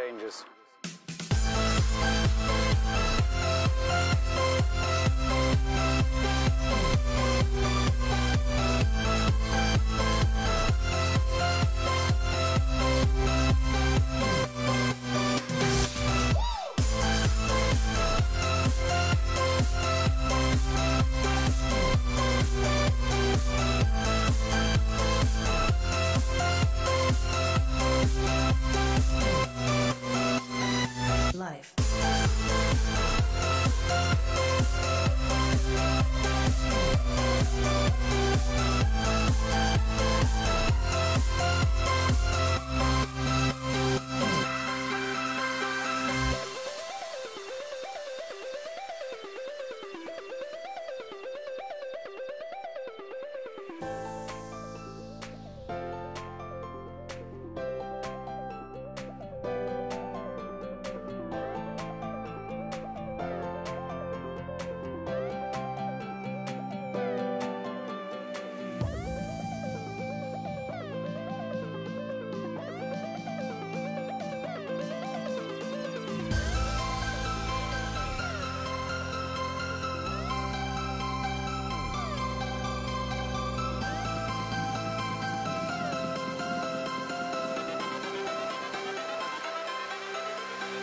changes. Life.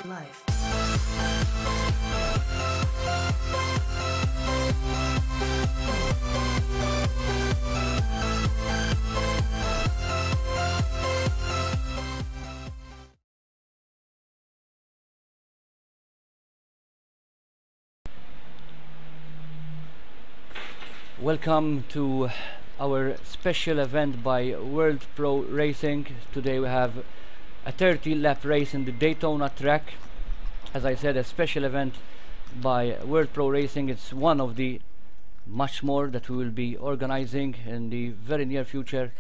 Life. Welcome to our special event by World Pro Racing. Today we have a 30-lap race in the Daytona track. As I said, a special event by World Pro Racing. It's one of the much more that we will be organizing in the very near future.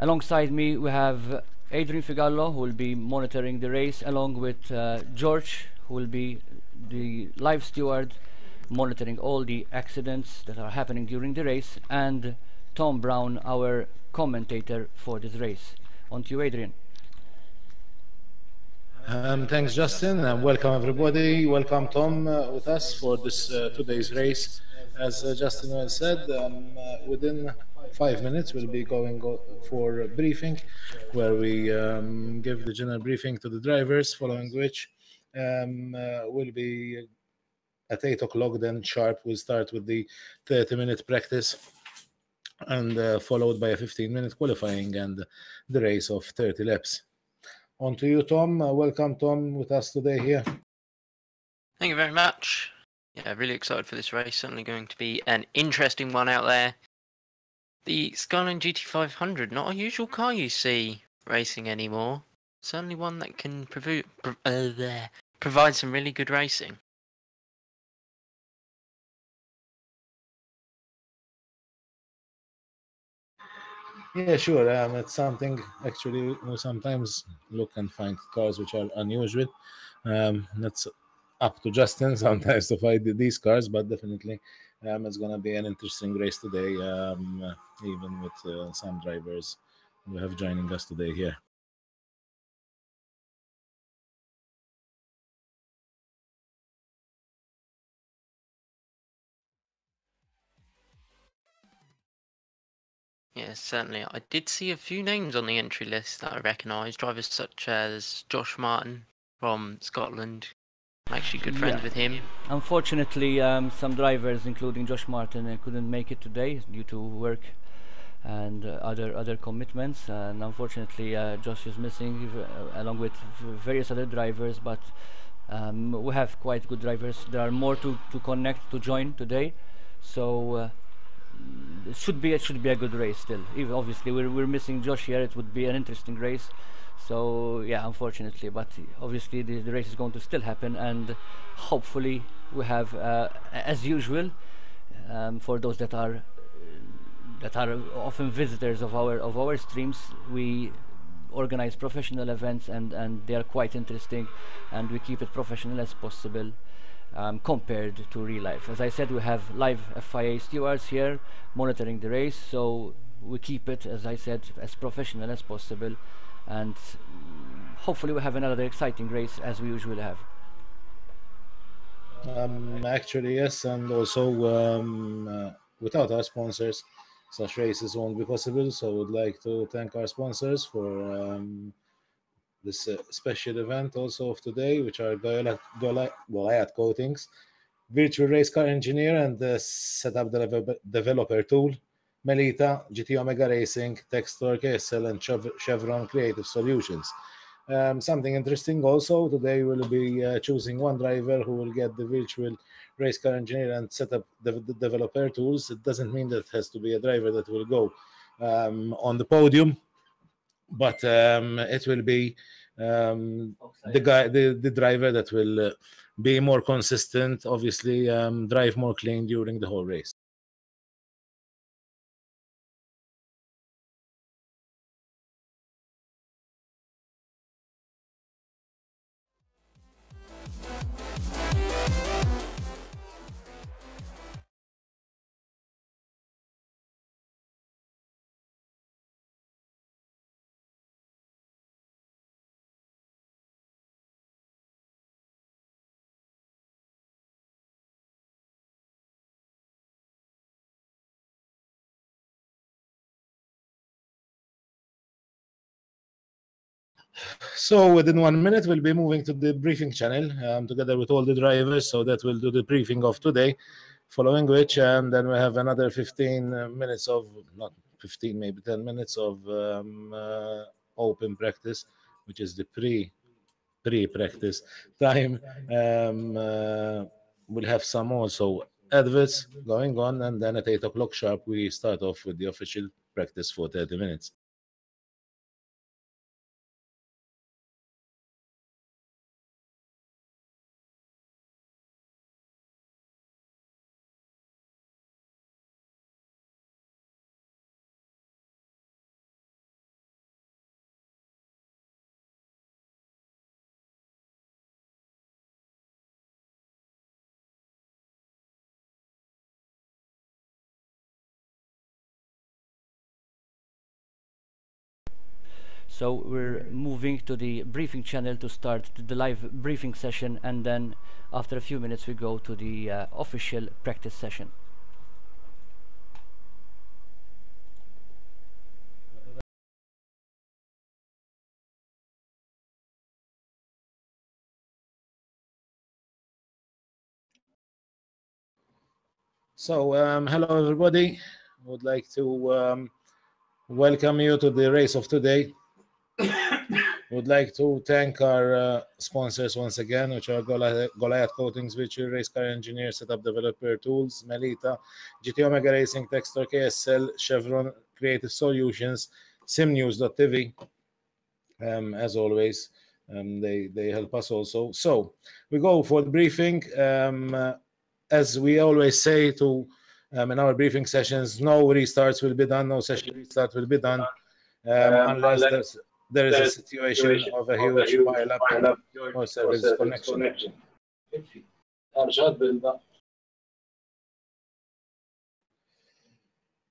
Alongside me we have Adrian Figallo, who will be monitoring the race, along with George, who will be the live steward, monitoring all the accidents that are happening during the race, and Tom Brown, our commentator for this race. On to you, Adrian. Thanks, Justin, and welcome everybody. Welcome, Tom, with us for this today's race. As Justin well said, within 5 minutes we'll be going for a briefing, where we give the general briefing to the drivers, following which we'll be at 8 o'clock then sharp. We'll start with the 30-minute practice, and followed by a 15-minute qualifying and the race of 30 laps. On to you, Tom. Welcome, Tom, with us today here. Thank you very much. Yeah, really excited for this race. Certainly going to be an interesting one out there. The Daytona GT500, not a usual car you see racing anymore. Certainly one that can provide some really good racing. Yeah, sure. It's something actually we sometimes look and find cars which are unusual. That's up to Justin sometimes to find these cars, but definitely it's going to be an interesting race today, even with some drivers we have joining us today here. Yes, certainly. I did see a few names on the entry list that I recognise. Drivers such as Josh Martin from Scotland. I'm actually good friends with him. Unfortunately, some drivers, including Josh Martin, couldn't make it today due to work and other commitments. And unfortunately, Josh is missing, along with various other drivers. But we have quite good drivers. There are more to connect, to join today. So it should be a good race still. Even obviously we're missing Josh here. It would be an interesting race. So yeah, unfortunately, but obviously the race is going to still happen, and hopefully we have, as usual, for those that are often visitors of our streams, we organize professional events, and they are quite interesting, and we keep it professional as possible. Compared to real life. As I said, we have live FIA stewards here monitoring the race, so we keep it, as I said, as professional as possible, and hopefully we have another exciting race as we usually have. Actually, yes, and also without our sponsors, such races won't be possible. So, would like to thank our sponsors for this special event also of today, which are Goliath Coatings, Virtual Race Car Engineer and Setup Developer Tool, Melita, GT Omega Racing, Textor, KSL, and Chevron Creative Solutions. Something interesting also, today we'll be choosing one driver who will get the Virtual Race Car Engineer and Setup Developer Tools. It doesn't mean that it has to be a driver that will go on the podium, but it will be the driver that will be more consistent, obviously drive more clean during the whole race. So within 1 minute, we'll be moving to the briefing channel together with all the drivers. So that will do the briefing of today, following which, and then we have another 15 minutes of, not 15, maybe 10 minutes of open practice, which is the pre-practice time. We'll have some also adverts going on, and then at 8 o'clock sharp, we start off with the official practice for 30 minutes. So we're moving to the briefing channel to start the live briefing session, and then after a few minutes we go to the official practice session. So hello everybody, I would like to welcome you to the race of today. Would like to thank our sponsors once again, which are Goliath Coatings, Virtual Race Car Engineer, Setup Developer Tools, Melita, GT Omega Racing, Textor, KSL, Chevron Creative Solutions, SimNews.tv. As always, they help us also. So we go for the briefing. As we always say to in our briefing sessions, no restarts will be done, no session restart will be done unless there is a situation of a huge pile-up or service disconnection.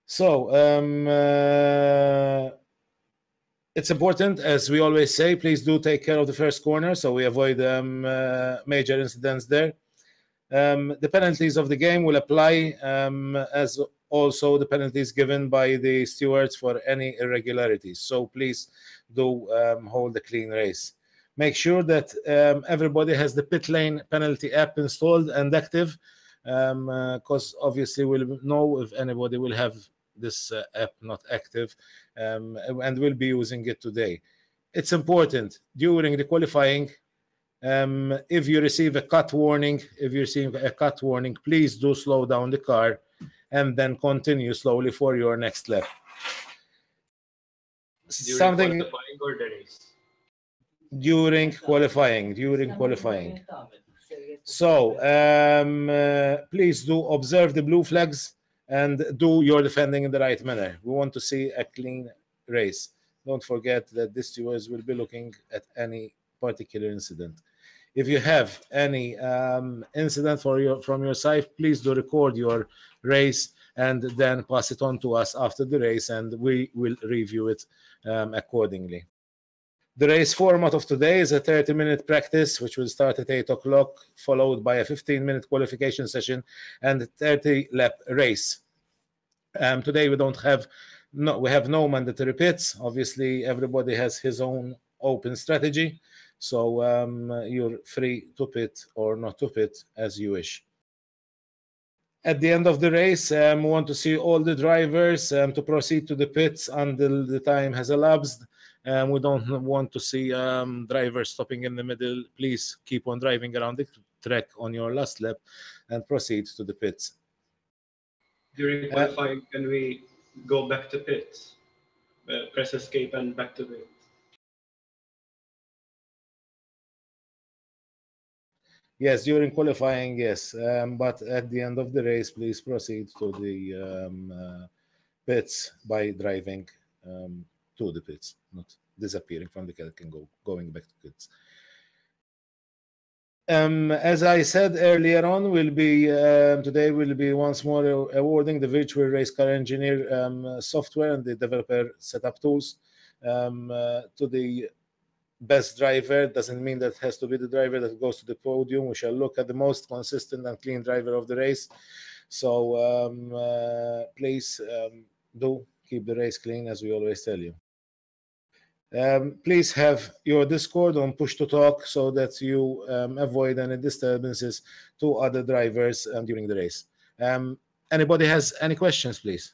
So it's important, as we always say, please do take care of the first corner so we avoid major incidents there. The penalties of the game will apply as also the penalties given by the stewards for any irregularities. So please do hold a clean race. Make sure that everybody has the pit lane penalty app installed and active, because obviously we'll know if anybody will have this app not active, and we'll be using it today. It's important during the qualifying. If you receive a cut warning, please do slow down the car and then continue slowly for your next lap. Something qualifying or the race? During qualifying. So please do observe the blue flags and do your defending in the right manner. We want to see a clean race. Don't forget that the stewards will be looking at any particular incident. If you have any incident from your side, please do record your race and then pass it on to us after the race, and we will review it accordingly. The race format of today is a 30-minute practice, which will start at 8 o'clock, followed by a 15-minute qualification session and a 30-lap race. Today we have no mandatory pits. Obviously, everybody has his own open strategy, so you're free to pit or not to pit as you wish. At the end of the race, we want to see all the drivers to proceed to the pits until the time has elapsed. We don't want to see drivers stopping in the middle. Please keep on driving around the track on your last lap and proceed to the pits. During qualifying, can we go back to pits? Press escape and back to pit. Yes, during qualifying, yes. But at the end of the race, please proceed to the pits by driving to the pits, not disappearing from the car and going back to pits. As I said earlier on, today we'll be once more awarding the virtual race car engineer software and the developer setup tools to the best driver. Doesn't mean that it has to be the driver that goes to the podium. We shall look at the most consistent and clean driver of the race. So please do keep the race clean, as we always tell you. Please have your Discord on push to talk so that you avoid any disturbances to other drivers during the race. Anybody has any questions, please?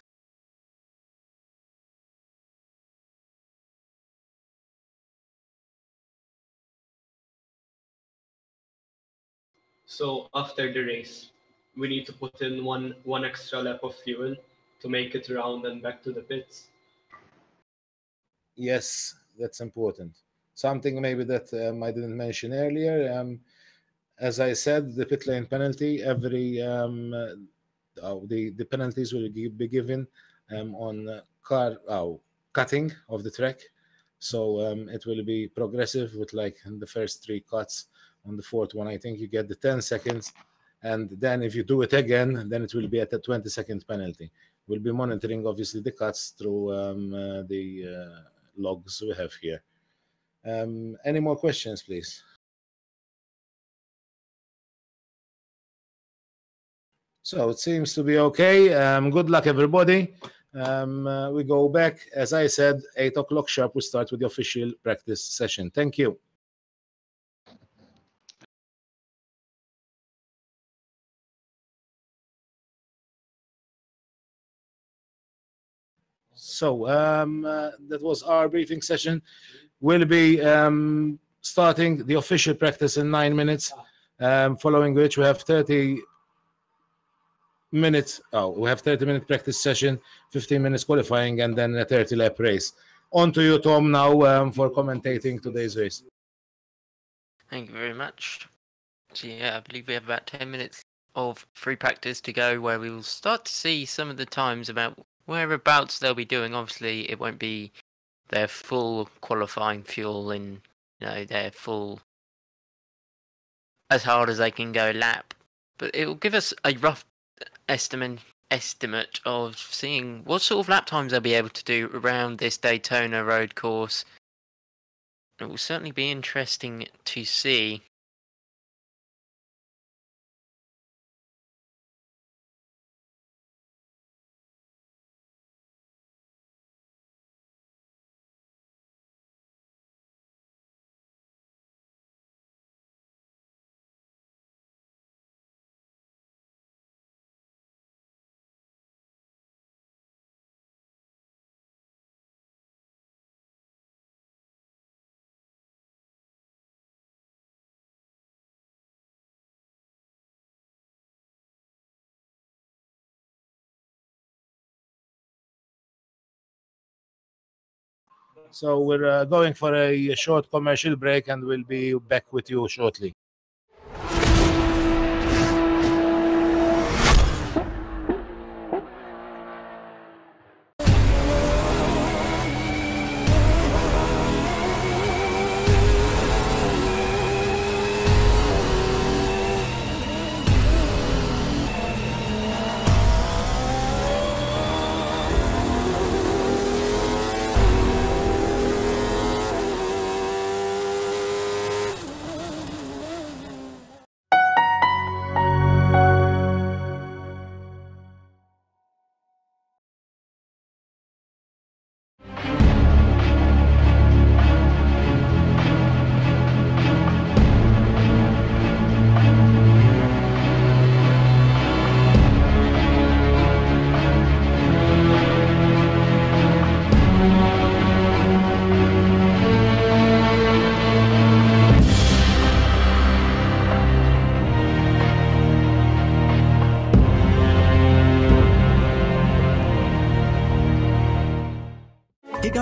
So after the race, we need to put in one extra lap of fuel to make it around and back to the pits. Yes, that's important. Something maybe that I didn't mention earlier. As I said, the pit lane penalty, the penalties will be given on cutting of the track. So it will be progressive with like in the first 3 cuts. On the 4th one, I think you get the 10 seconds. And then if you do it again, then it will be at a 20-second penalty. We'll be monitoring, obviously, the cuts through the logs we have here. Any more questions, please? So it seems to be okay. Good luck, everybody. We go back, as I said, 8 o'clock sharp. We start with the official practice session. Thank you. So that was our briefing session. We'll be starting the official practice in 9 minutes, following which we have 30 minutes. We have 30-minute practice session, 15 minutes qualifying, and then a 30-lap race. On to you, Tom, now for commentating today's race. Thank you very much. So yeah, I believe we have about 10 minutes of free practice to go, where we will start to see some of the times about whereabouts they'll be doing. Obviously, it won't be their full qualifying fuel in, their full as hard as they can go lap, but it will give us a rough estimate of seeing what sort of lap times they'll be able to do around this Daytona road course. It will certainly be interesting to see. So we're going for a short commercial break, and we'll be back with you shortly.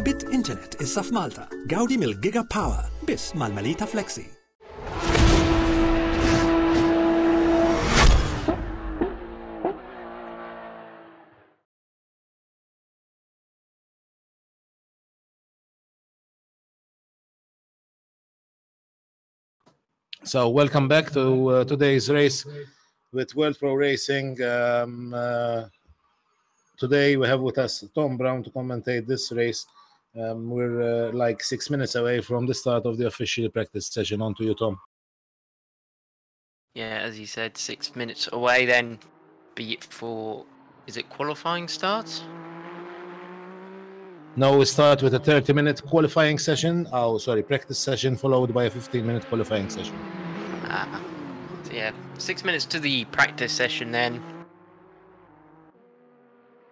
Bit Internet issa f'Malta. Gawdi mill-Giga Power biss mal-Melita Flexi. So welcome back to today's race with World Pro Racing. Today we have with us Tom Brown to commentate this race. We're like 6 minutes away from the start of the official practice session. On to you, Tom. Yeah, as you said, 6 minutes away then, be it for, is it qualifying starts? Now we start with a 30-minute qualifying session. Oh, sorry, practice session followed by a 15-minute qualifying session. So yeah, 6 minutes to the practice session then.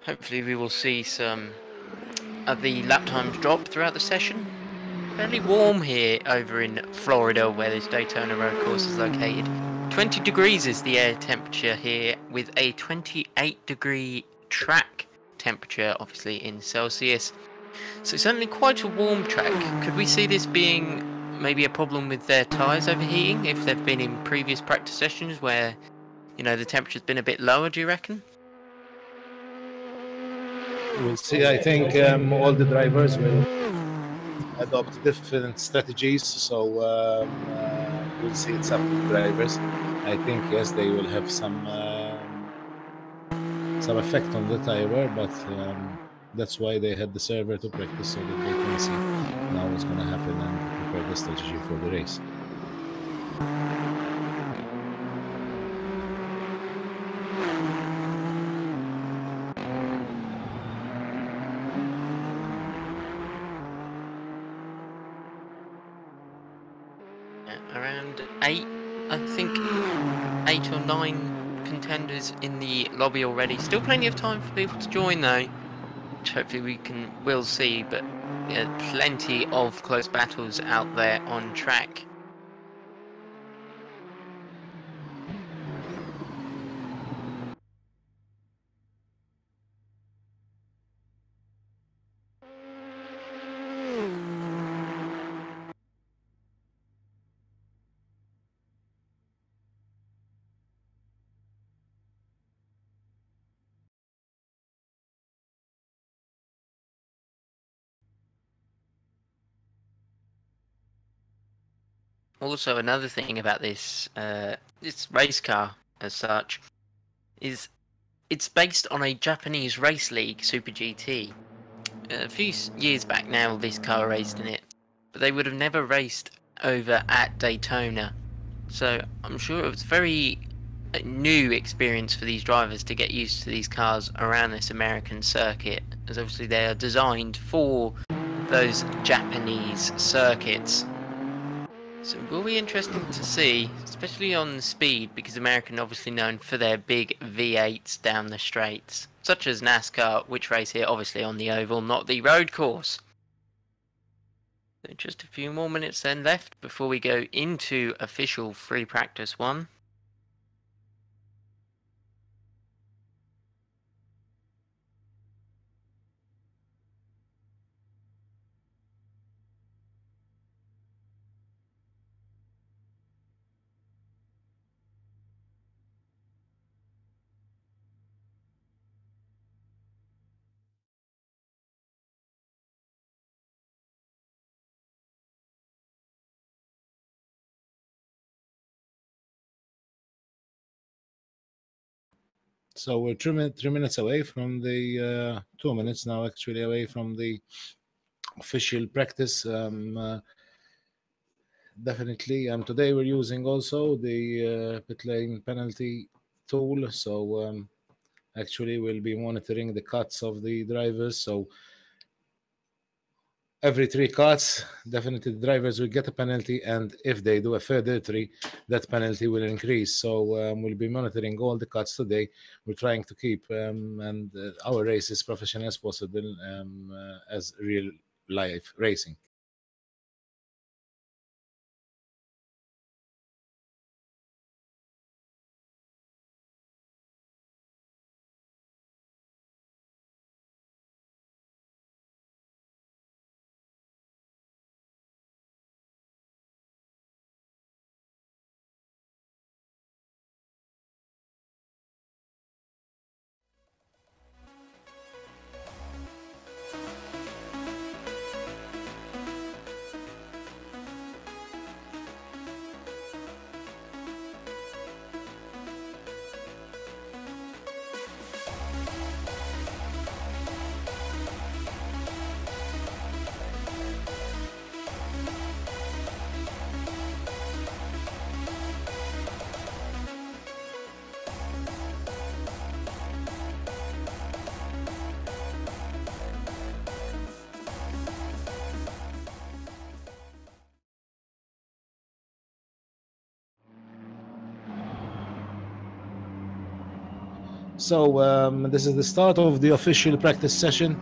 Hopefully we will see some of the lap times drop throughout the session. Fairly warm here over in Florida where this Daytona road course is located. 20 degrees is the air temperature here with a 28-degree track temperature, obviously in Celsius. So certainly quite a warm track. Could we see this being maybe a problem with their tyres overheating if they've been in previous practice sessions where, you know, the temperature's been a bit lower, do you reckon? We'll see. I think all the drivers will adopt different strategies. So we'll see. It's up to the drivers. I think yes, they will have some effect on the tire wear, but that's why they had the server to practice so that they can see now what's going to happen and prepare the strategy for the race. Around 8, I think 8 or 9 contenders in the lobby already. Still plenty of time for people to join though, which hopefully we'll see, but yeah, plenty of close battles out there on track. Also, another thing about this this race car as such is it's based on a Japanese race league, Super GT. A few years back now, this car raced in it, but they would have never raced over at Daytona. So I'm sure it was very new experience for these drivers to get used to these cars around this American circuit, as obviously they are designed for those Japanese circuits. So it will be interesting to see, especially on the speed, because American are obviously known for their big V8s down the straights, such as NASCAR, which race here obviously on the oval, not the road course. So just a few more minutes then left before we go into official free practice 1. So we're 3 minutes away from the 2 minutes now, actually, away from the official practice. Definitely. Today we're using also the pit lane penalty tool. So actually we'll be monitoring the cuts of the drivers. So every 3 cuts, definitely the drivers will get a penalty, and if they do a further 3, that penalty will increase. So we'll be monitoring all the cuts today. We're trying to keep and our race as professional as possible, as real life racing. So this is the start of the official practice session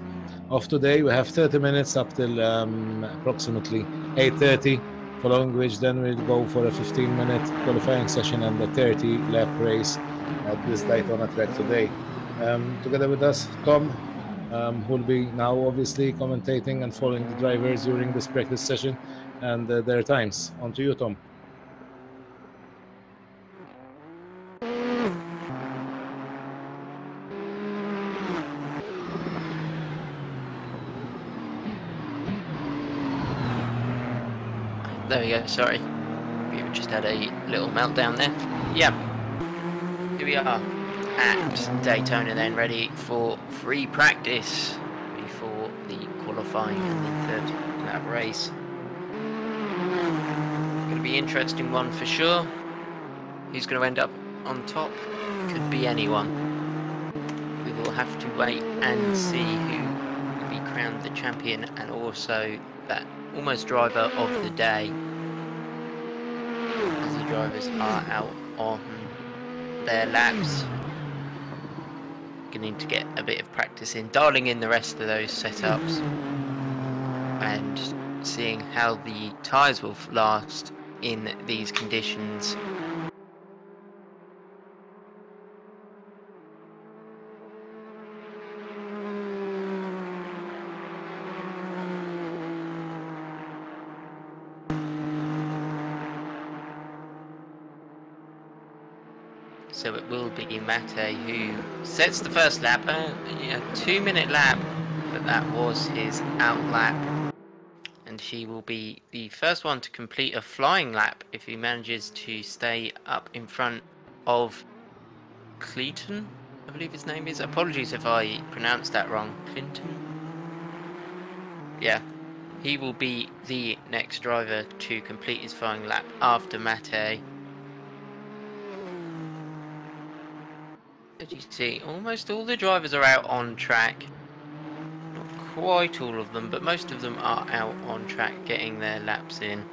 of today. We have 30 minutes up till approximately 8:30, following which then we'll go for a 15-minute qualifying session and a 30-lap race at this Daytona track today. Together with us, Tom, who will be now obviously commentating and following the drivers during this practice session and their times. On to you, Tom. There we go, sorry. We just had a little meltdown there. Yeah. Here we are at Daytona then, ready for free practice before the qualifying and the third lap race. Going to be an interesting one for sure. Who's going to end up on top? Could be anyone. We will have to wait and see who will be crowned the champion and also that almost driver of the day, as the drivers are out on their laps. Going to get a bit of practice in dialing in the rest of those setups and seeing how the tyres will last in these conditions. So it will be Mate who sets the first lap, a 2-minute lap, but that was his out lap. And he will be the first one to complete a flying lap if he manages to stay up in front of Cleaton, I believe his name is. Apologies if I pronounced that wrong. Clinton? Yeah. He will be the next driver to complete his flying lap after Mate. As you see, almost all the drivers are out on track. Not quite all of them, but most of them are out on track getting their laps in.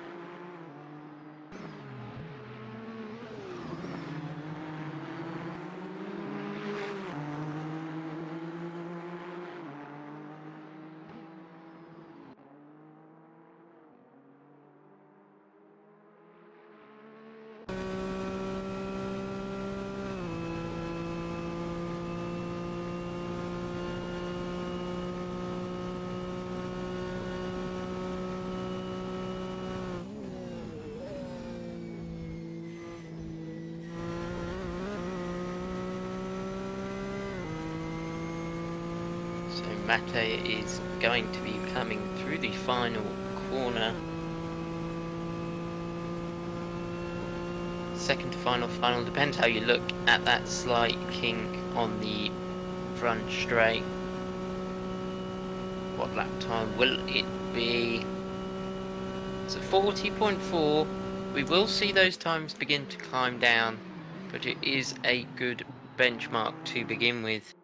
So Mate is going to be coming through the final corner. Second to final, depends how you look at that slight kink on the front straight. What lap time will it be? It's at 40.4. We will see those times begin to climb down, but it is a good benchmark to begin with.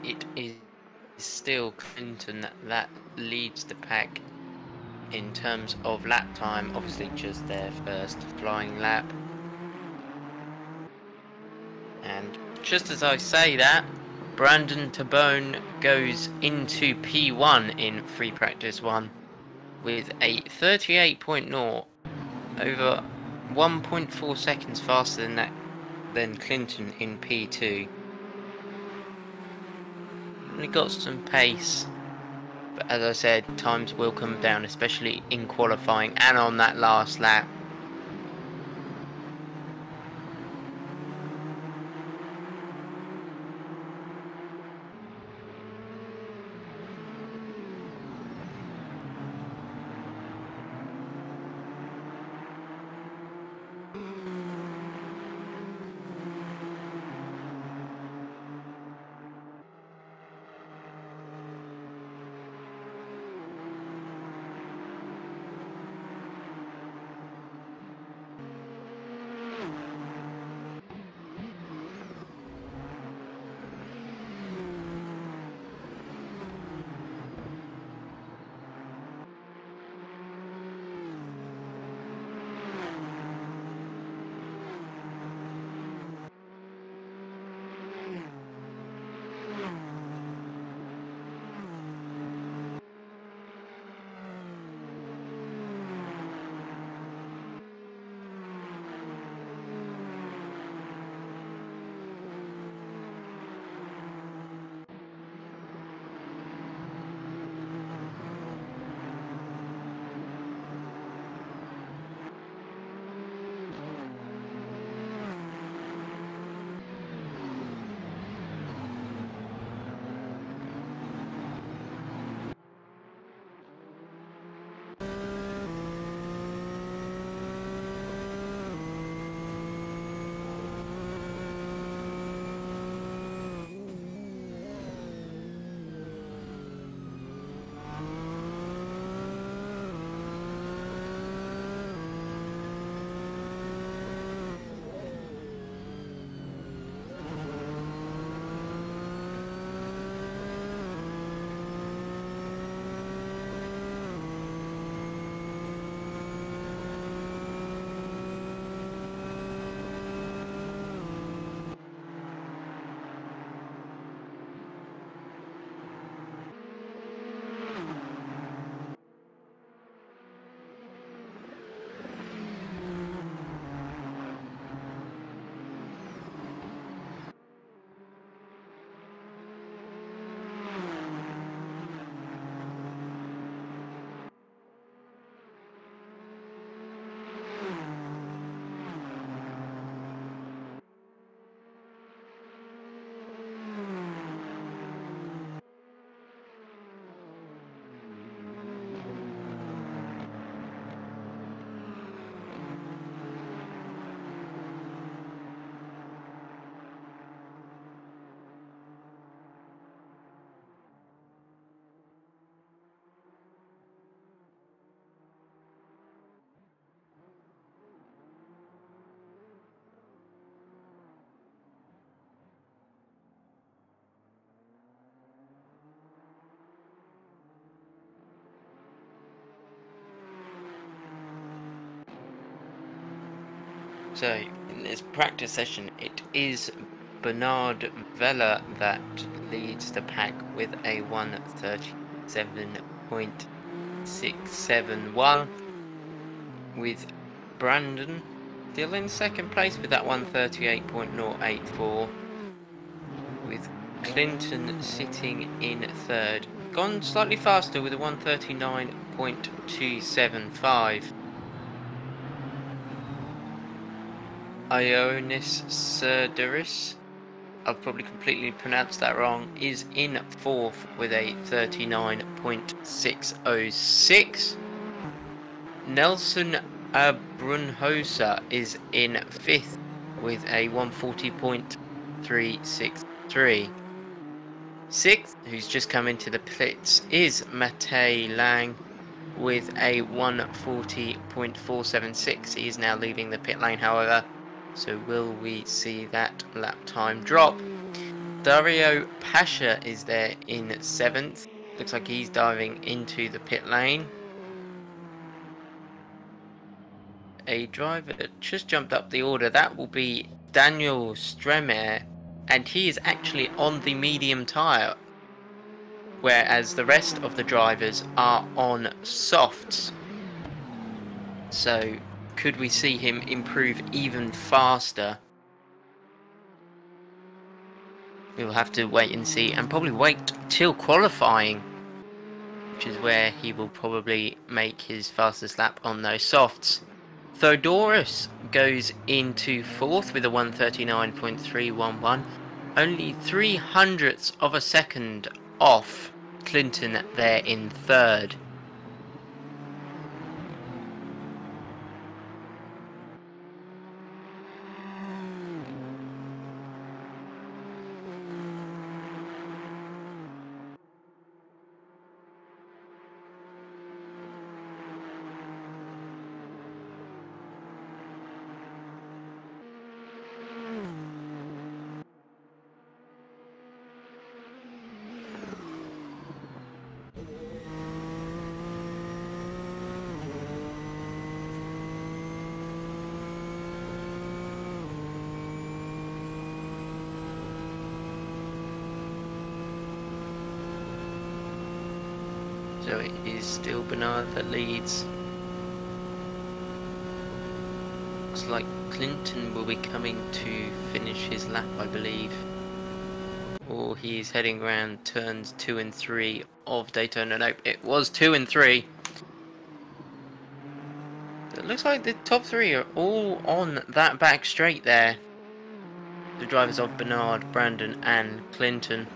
It is still Clinton that leads the pack in terms of lap time, obviously just their first flying lap. And just as I say that, Brandon Tabone goes into P1 in free practice 1 with a 38.0, over 1.4 seconds faster than Clinton in P2. He got some pace, but as I said, times will come down, especially in qualifying and on that last lap. So, in this practice session, it is Bernard Vella that leads the pack with a 137.671, with Brandon still in second place with that 138.084, with Clinton sitting in third, gone slightly faster with a 139.275. Ionis Serderis, I've probably completely pronounced that wrong, is in fourth with a 39.606. Nelson Abrunhosa is in fifth with a 140.363. Sixth, who's just come into the pits, is Matej Lang with a 140.476. He is now leaving the pit lane, however. So will we see that lap time drop? Dario Pasha is there in 7th. Looks like he's diving into the pit lane. A driver just jumped up the order. That will be Daniel Stremer, and he is actually on the medium tyre, whereas the rest of the drivers are on softs. So could we see him improve even faster? We'll have to wait and see, and probably wait till qualifying, which is where he will probably make his fastest lap on those softs. Theodorus goes into fourth with a 139.311, only 0.03 of a second off Clinton there in third. So it is still Bernard that leads. Looks like Clinton will be coming to finish his lap, I believe. Or he's heading around turns 2 and 3 of Daytona. Nope, it was 2 and 3. It looks like the top 3 are all on that back straight there. The drivers of Bernard, Brandon and Clinton.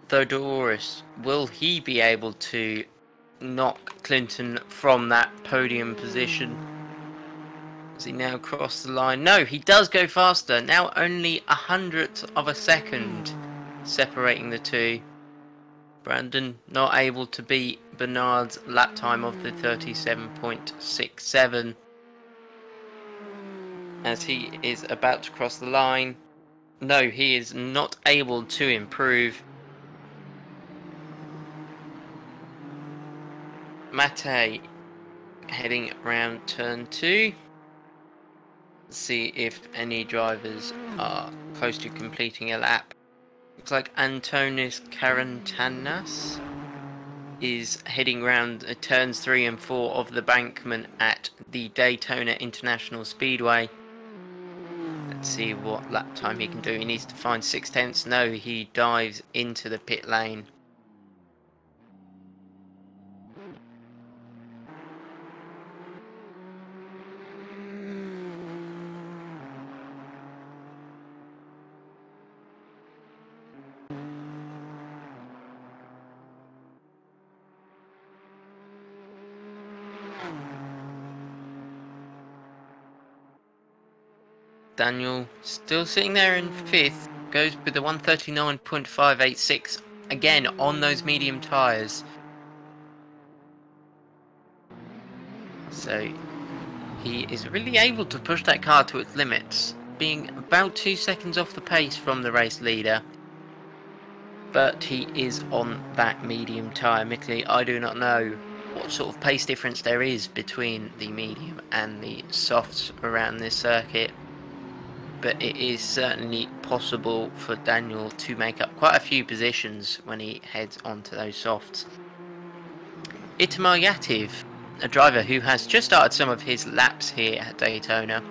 Theodorus, will he be able to knock Clinton from that podium position? Does he now cross the line? No, he does go faster. Now only 100th of a second separating the two. Brandon not able to beat Bernard's lap time of the 37.67. As he is about to cross the line. No, he is not able to improve. Matej heading around turn 2. See if any drivers are close to completing a lap. Looks like Antonis Karantanas is heading round turns 3 and 4 of the bankment at the Daytona International Speedway. Let's see what lap time he can do. He needs to find 0.6. No, he dives into the pit lane. Daniel still sitting there in 5th, goes with the 139.586 again on those medium tyres. So he is really able to push that car to its limits, being about 2 seconds off the pace from the race leader. But he is on that medium tyre. Admittedly, I do not know what sort of pace difference there is between the medium and the softs around this circuit, but it is certainly possible for Daniel to make up quite a few positions when he heads onto those softs. Itamar Yativ, a driver who has just started some of his laps here at Daytona,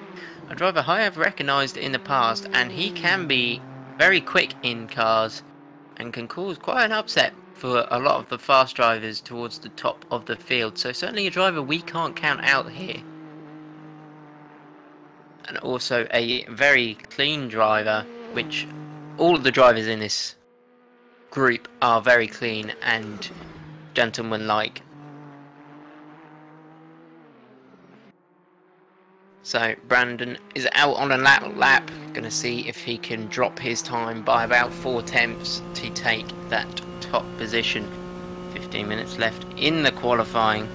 a driver I have recognised in the past, and he can be very quick in cars and can cause quite an upset for a lot of the fast drivers towards the top of the field. So certainly a driver we can't count out here. And also a very clean driver, which all of the drivers in this group are very clean and gentlemanlike. So Brandon is out on a lap, gonna see if he can drop his time by about 4/10 to take that top position. 15 minutes left in the qualifying.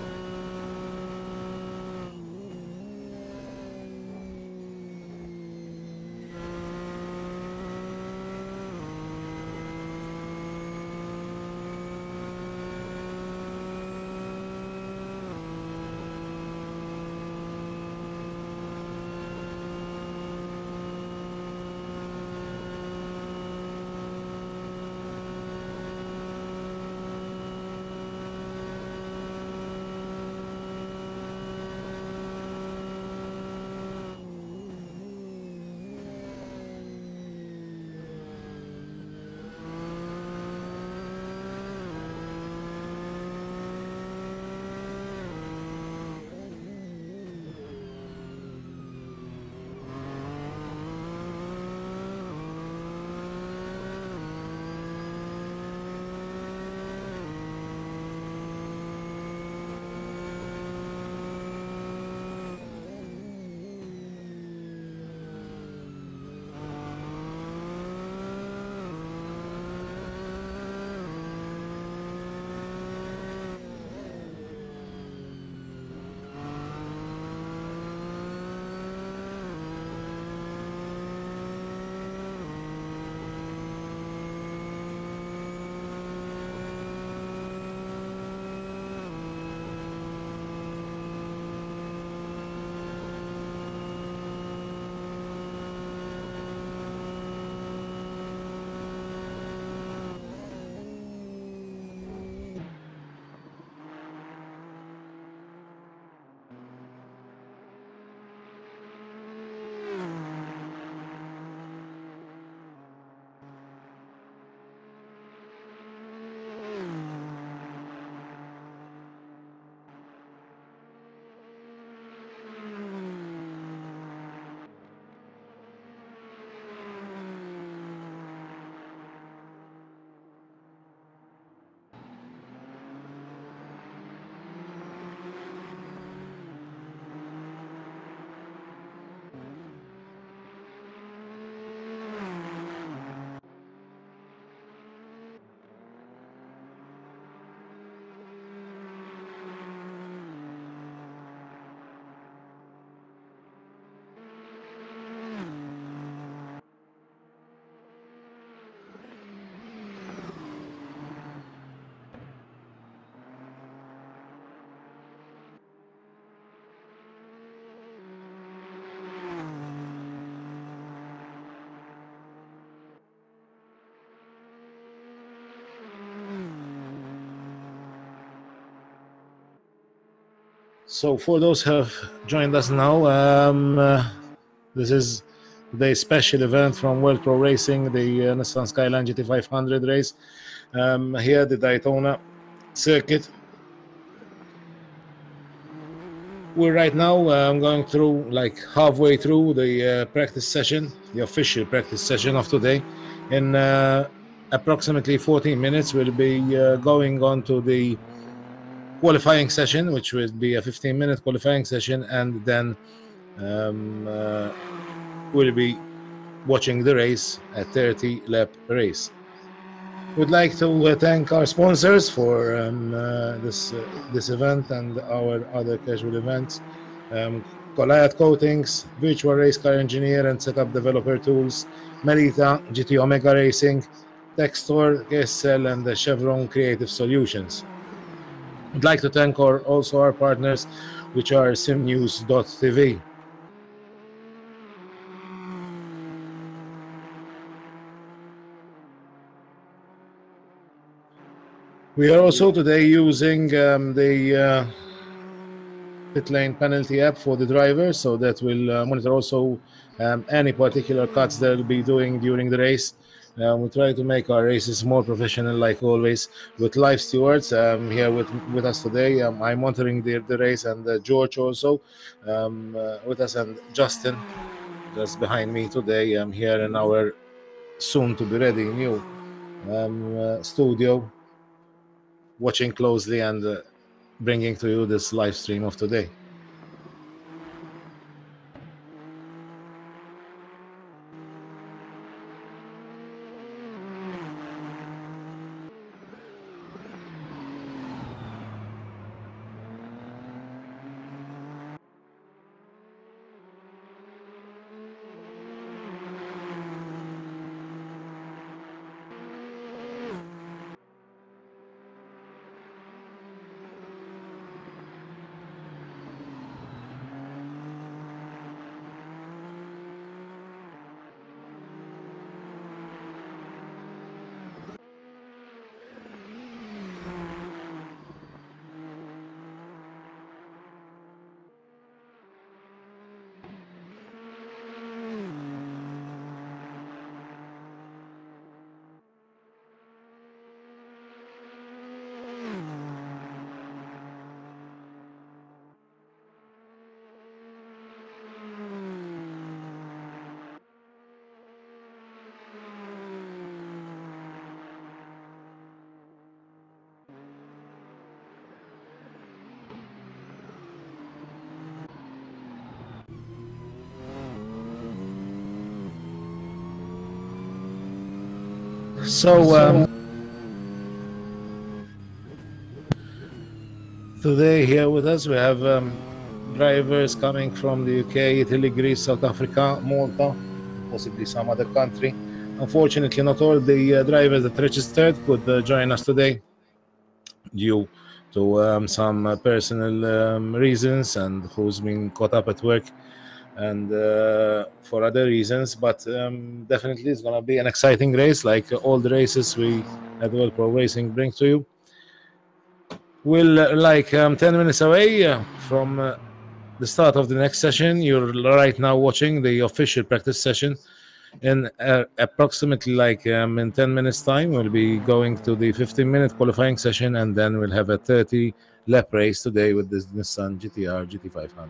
So for those who have joined us now, this is the special event from World Pro Racing, the Nissan Skyline GT500 race here at the Daytona circuit. We're right now going through, like halfway through the practice session, the official practice session of today. In approximately 14 minutes, we'll be going on to the qualifying session, which will be a 15-minute qualifying session, and then we'll be watching the race, a 30-lap race. We'd like to thank our sponsors for this event and our other casual events. Goliath Coatings, Virtual Race Car Engineer and Setup Developer Tools, Melita, GT Omega Racing, Textor, KSL, and the Chevron Creative Solutions. I'd like to thank also our partners, which are simnews.tv. We are also today using the pit lane penalty app for the driver, so that will monitor also any particular cuts they'll be doing during the race. We try to make our races more professional, like always, with live stewards here with us today. I'm monitoring the race, and George also with us, and Justin just behind me today. I'm here in our soon to be ready new studio, watching closely and bringing to you this live stream of today. So today here with us we have drivers coming from the UK, Italy, Greece, South Africa, Malta, possibly some other country. Unfortunately, not all the drivers that registered could join us today due to some personal reasons, and who's been caught up at work and for other reasons. But definitely it's going to be an exciting race, like all the races we at World Pro Racing bring to you. We'll 10 minutes away from the start of the next session. You're right now watching the official practice session. In approximately in 10 minutes time, we'll be going to the 15-minute qualifying session, and then we'll have a 30 lap race today with this Nissan GTR GT500.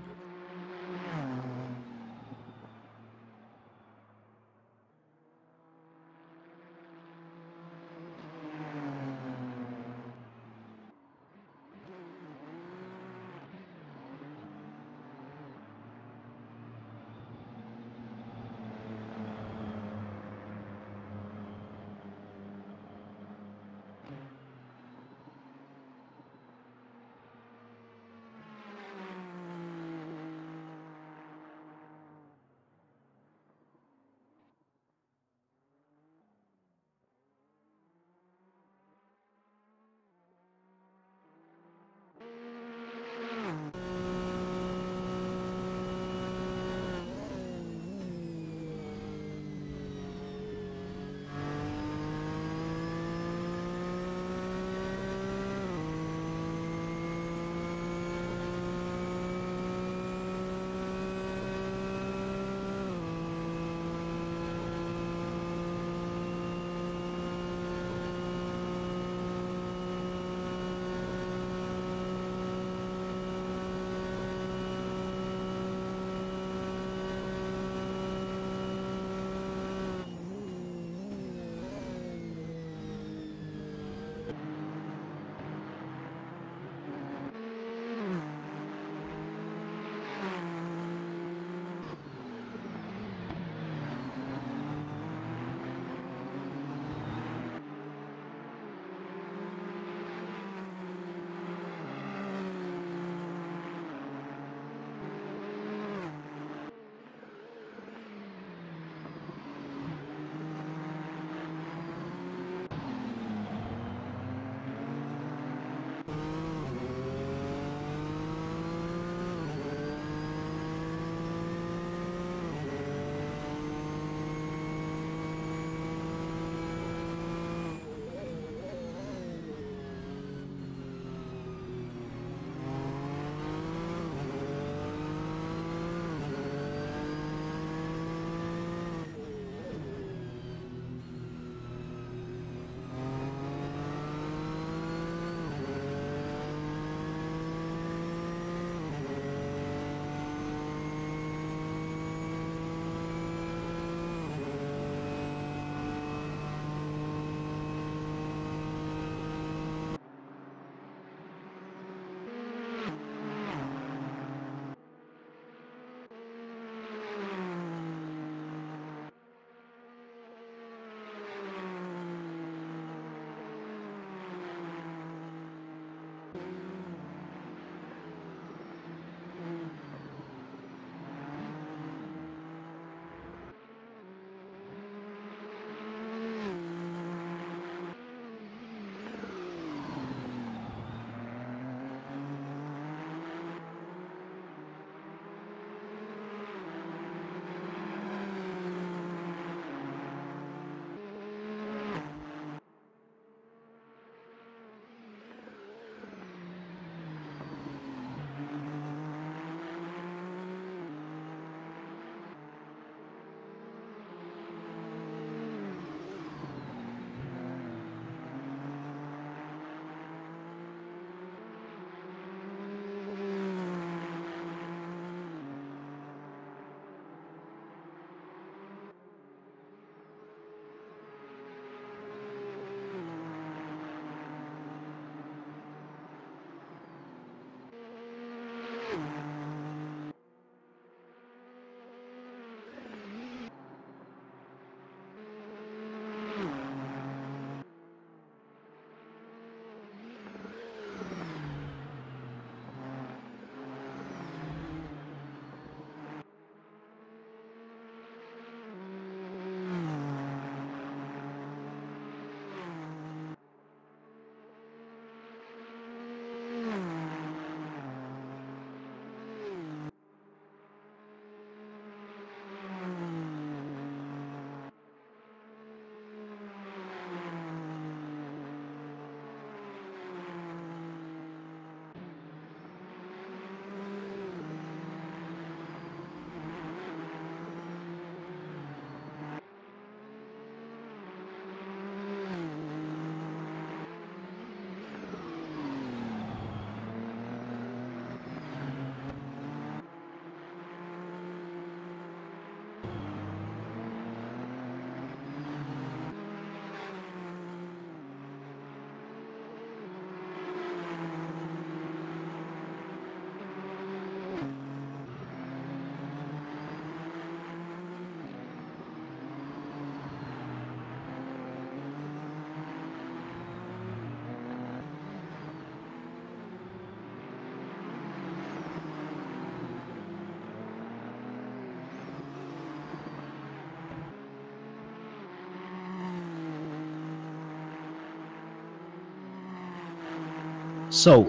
So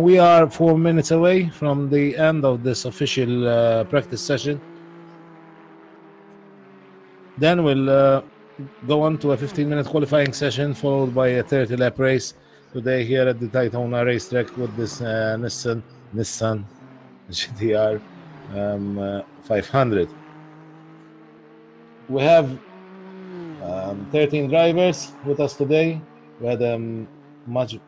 we are 4 minutes away from the end of this official practice session. Then we'll go on to a 15-minute qualifying session followed by a 30-lap race today here at the Daytona racetrack with this Nissan GTR 500. We have 13 drivers with us today. We had a much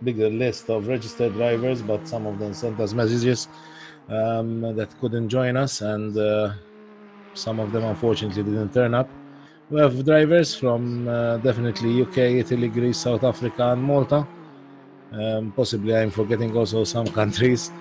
bigger list of registered drivers, but some of them sent us messages that couldn't join us, and some of them unfortunately didn't turn up. We have drivers from definitely UK, Italy, Greece, South Africa, and Malta. Possibly I'm forgetting also some countries.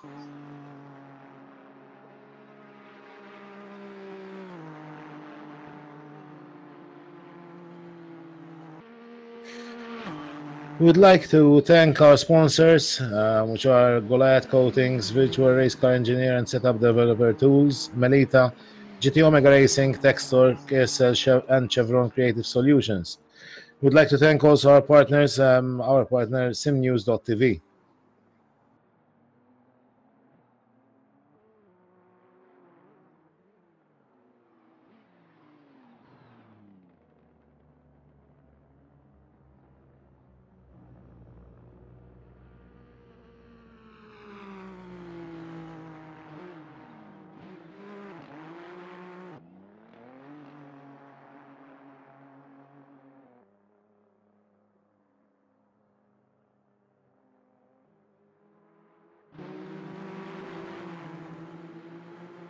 We'd like to thank our sponsors, which are Goliath Coatings, Virtual Race Car Engineer and Setup Developer Tools, Melita, GT Omega Racing, Textor, KSL, and Chevron Creative Solutions. We'd like to thank also our partners, our partner simnews.tv.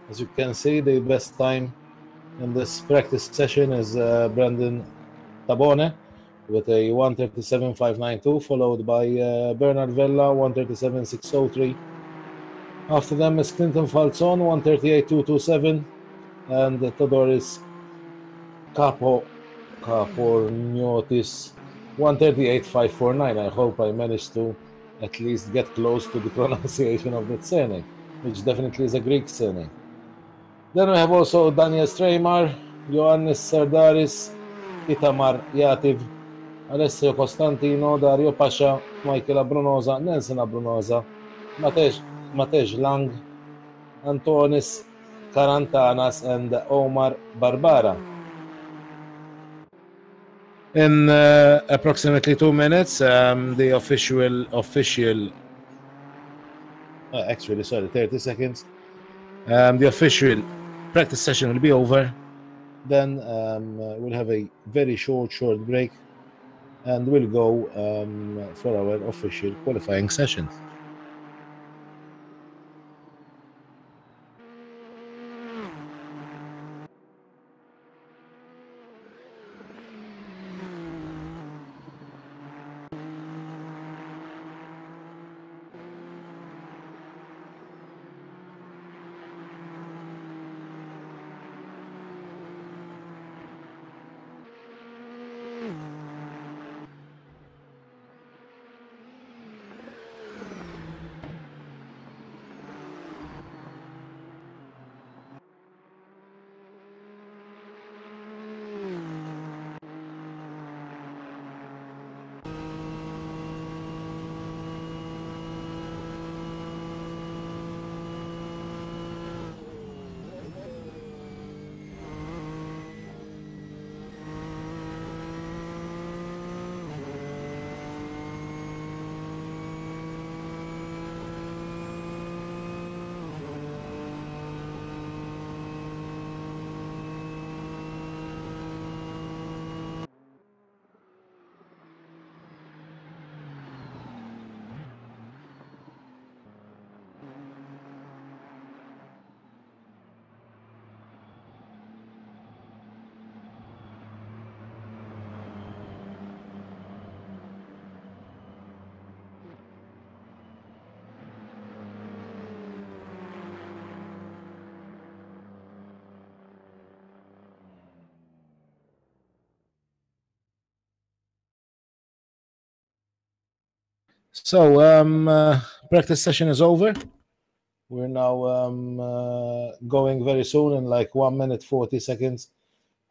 As you can see, the best time in this practice session is Brandon Tabone with a 1:37.592, followed by Bernard Vella 1:37.603. After them is Clinton Falzon 1:38.227 and Todoris Caporniotis 1:38.549. I hope I managed to at least get close to the pronunciation of that surname, which definitely is a Greek surname. Then we have also Daniel Streymar, Ioannis Sardaris, Itamar Yativ, Alessio Costantino, Dario Pasha, Michael Abrunosa, Nelson Abrunosa, Matej Lang, Antonis Karantanas, and Omar Barbara. In approximately 2 minutes, the actually, sorry, 30 seconds. The official practice session will be over. Then we'll have a very short break, and we'll go for our official qualifying session. So practice session is over. We're now going very soon in like 1 minute 40 seconds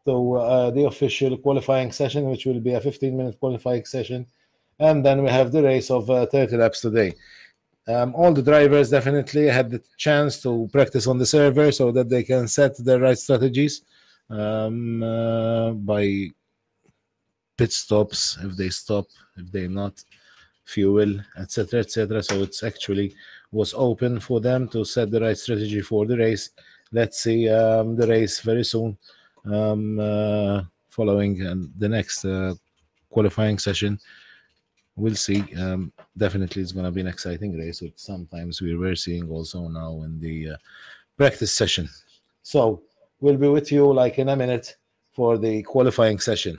to the official qualifying session, which will be a 15-minute qualifying session and then we have the race of 30 laps today. All the drivers definitely had the chance to practice on the server so that they can set the right strategies by pit stops, if they stop, if they not, fuel, etc., etc. So it's actually was open for them to set the right strategy for the race. Let's see the race very soon, following the next qualifying session. We'll see. Definitely, it's going to be an exciting race, which sometimes we were seeing also now in the practice session. So we'll be with you like in a minute for the qualifying session.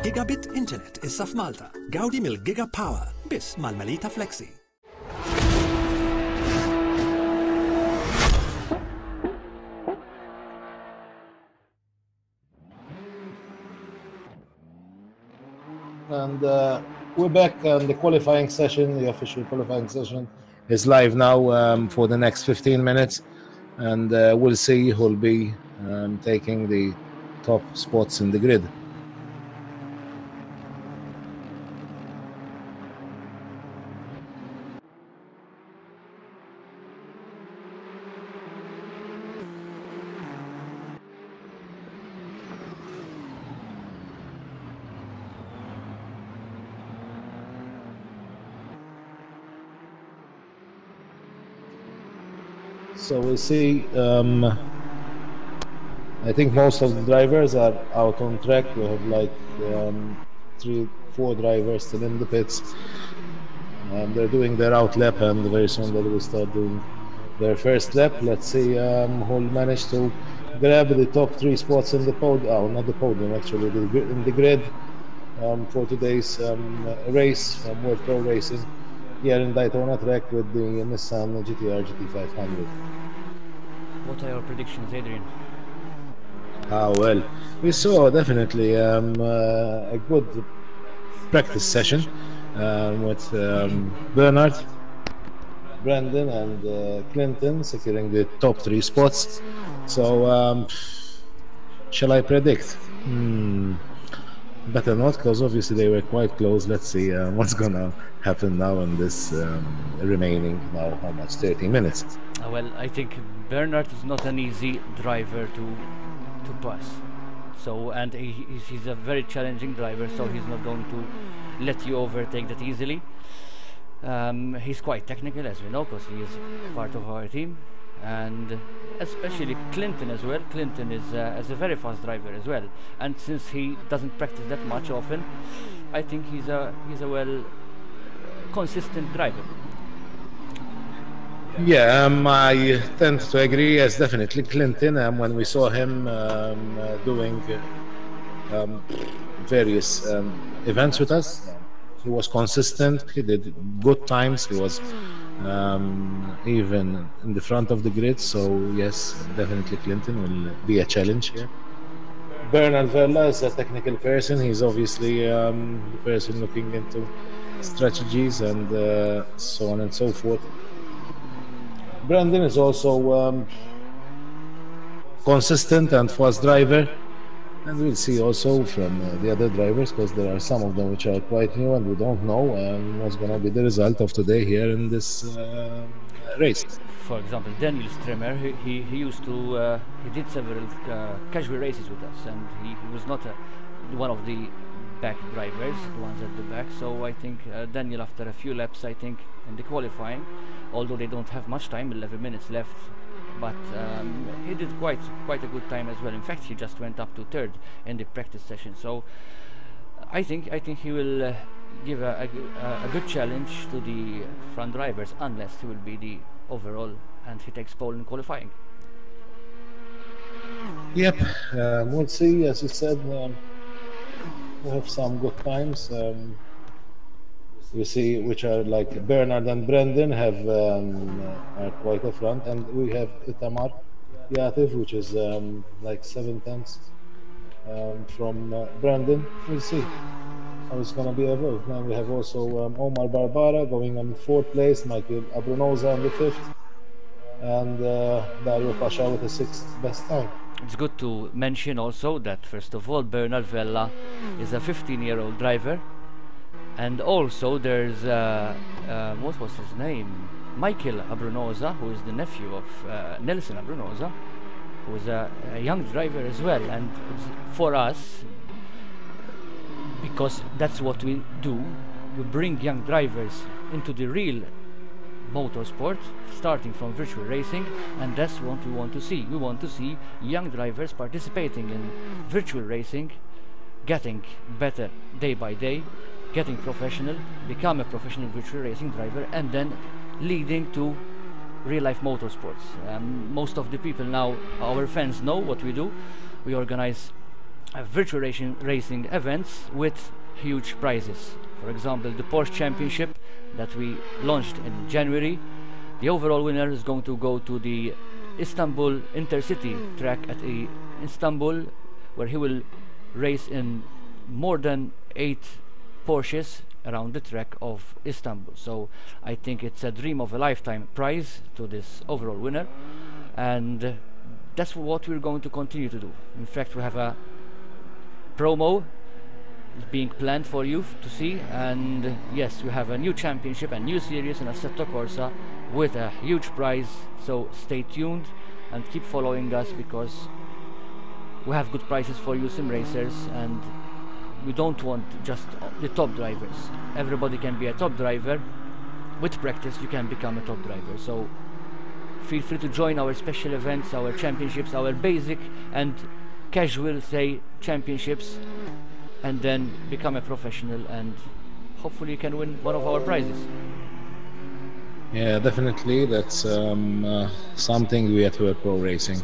Gigabit Internet issa f'Malta. Gawdi mill-Giga Power biss mal-Melita Flexi. And we're back on the qualifying session. The official qualifying session is live now for the next 15 minutes. And we'll see who'll be taking the top spots in the grid. So we'll see. I think most of the drivers are out on track. We have like 3-4 drivers still in the pits. They're doing their out lap, and very soon they will start doing their first lap. Let's see who'll manage to grab the top 3 spots in the podium. Oh, not the podium, actually, in the grid for today's race from World Pro Racing here in Daytona track with the Nissan GT500. What are your predictions, Adrian? Well, we saw definitely a good practice session with Bernard, Brandon, and Clinton securing the top 3 spots. So, shall I predict? Better not, because obviously they were quite close. Let's see what's gonna happen now in this remaining now how much 30 minutes. Well, I think Bernard is not an easy driver to pass. So, and he's a very challenging driver, so he's not going to let you overtake that easily. He's quite technical, as we know, because he is part of our team, and especially Clinton as well. Clinton is a very fast driver as well, and since he doesn't practice that much often, I think he's a well consistent driver. Yeah, I tend to agree. Yes, definitely Clinton. When we saw him doing various events with us, he was consistent. He did good times. He was even in the front of the grid. So yes, definitely Clinton will be a challenge here. Bernard Verla is a technical person. He's obviously the person looking into strategies and so on and so forth. Brandon is also consistent and fast driver. And we'll see also from the other drivers, because there are some of them which are quite new and we don't know what's going to be the result of today here in this race. For example, Daniel Stremer, he used to he did several casual races with us, and he was not one of the back drivers, the ones at the back. So I think Daniel, after a few laps, I think in the qualifying, although they don't have much time, 11 minutes left, but he did quite a good time as well. In fact, he just went up to third in the practice session. So I think he will give a good challenge to the front drivers, unless he will be the overall and he takes pole in qualifying. Yep, we'll see. As you said, we have some good times. You see, which are like Bernard and Brendan are quite a front, and we have Itamar Yatif, which is like 7/10 from Brendan. We'll see how it's going to be evolved. Now we have also Omar Barbara going on the 4th place, Michael Abrunosa on the 5th, and Dario Pasha with the 6th best time. It's good to mention also that, first of all, Bernard Vella is a 15-year-old driver, and also there's what was his name, Michael Abrunosa, who is the nephew of Nelson Abrunosa, who is a young driver as well. And for us, because that's what we do, we bring young drivers into the real motorsport, starting from virtual racing, and that's what we want to see. We want to see young drivers participating in virtual racing, getting better day by day, getting professional, become a professional virtual racing driver, and then leading to real life motorsports. Most of the people now, our fans, know what we do. We organize virtual racing events with huge prizes. For example, the Porsche Championship that we launched in January, the overall winner is going to go to the Istanbul Intercity track at Istanbul, where he will race in more than 8 Porsches around the track of Istanbul. So I think it's a dream of a lifetime prize to this overall winner, and that's what we're going to continue to do. In fact, we have a promo being planned for you to see, and yes, we have a new championship, a new series, and Assetto Corsa with a huge prize. So stay tuned and keep following us, because we have good prizes for you sim racers, and we don't want just the top drivers. Everybody can be a top driver. With practice you can become a top driver. So feel free to join our special events, our championships, our basic and casual championships, and then become a professional, and hopefully you can win one of our prizes. Yeah, definitely. That's something we at World Pro Racing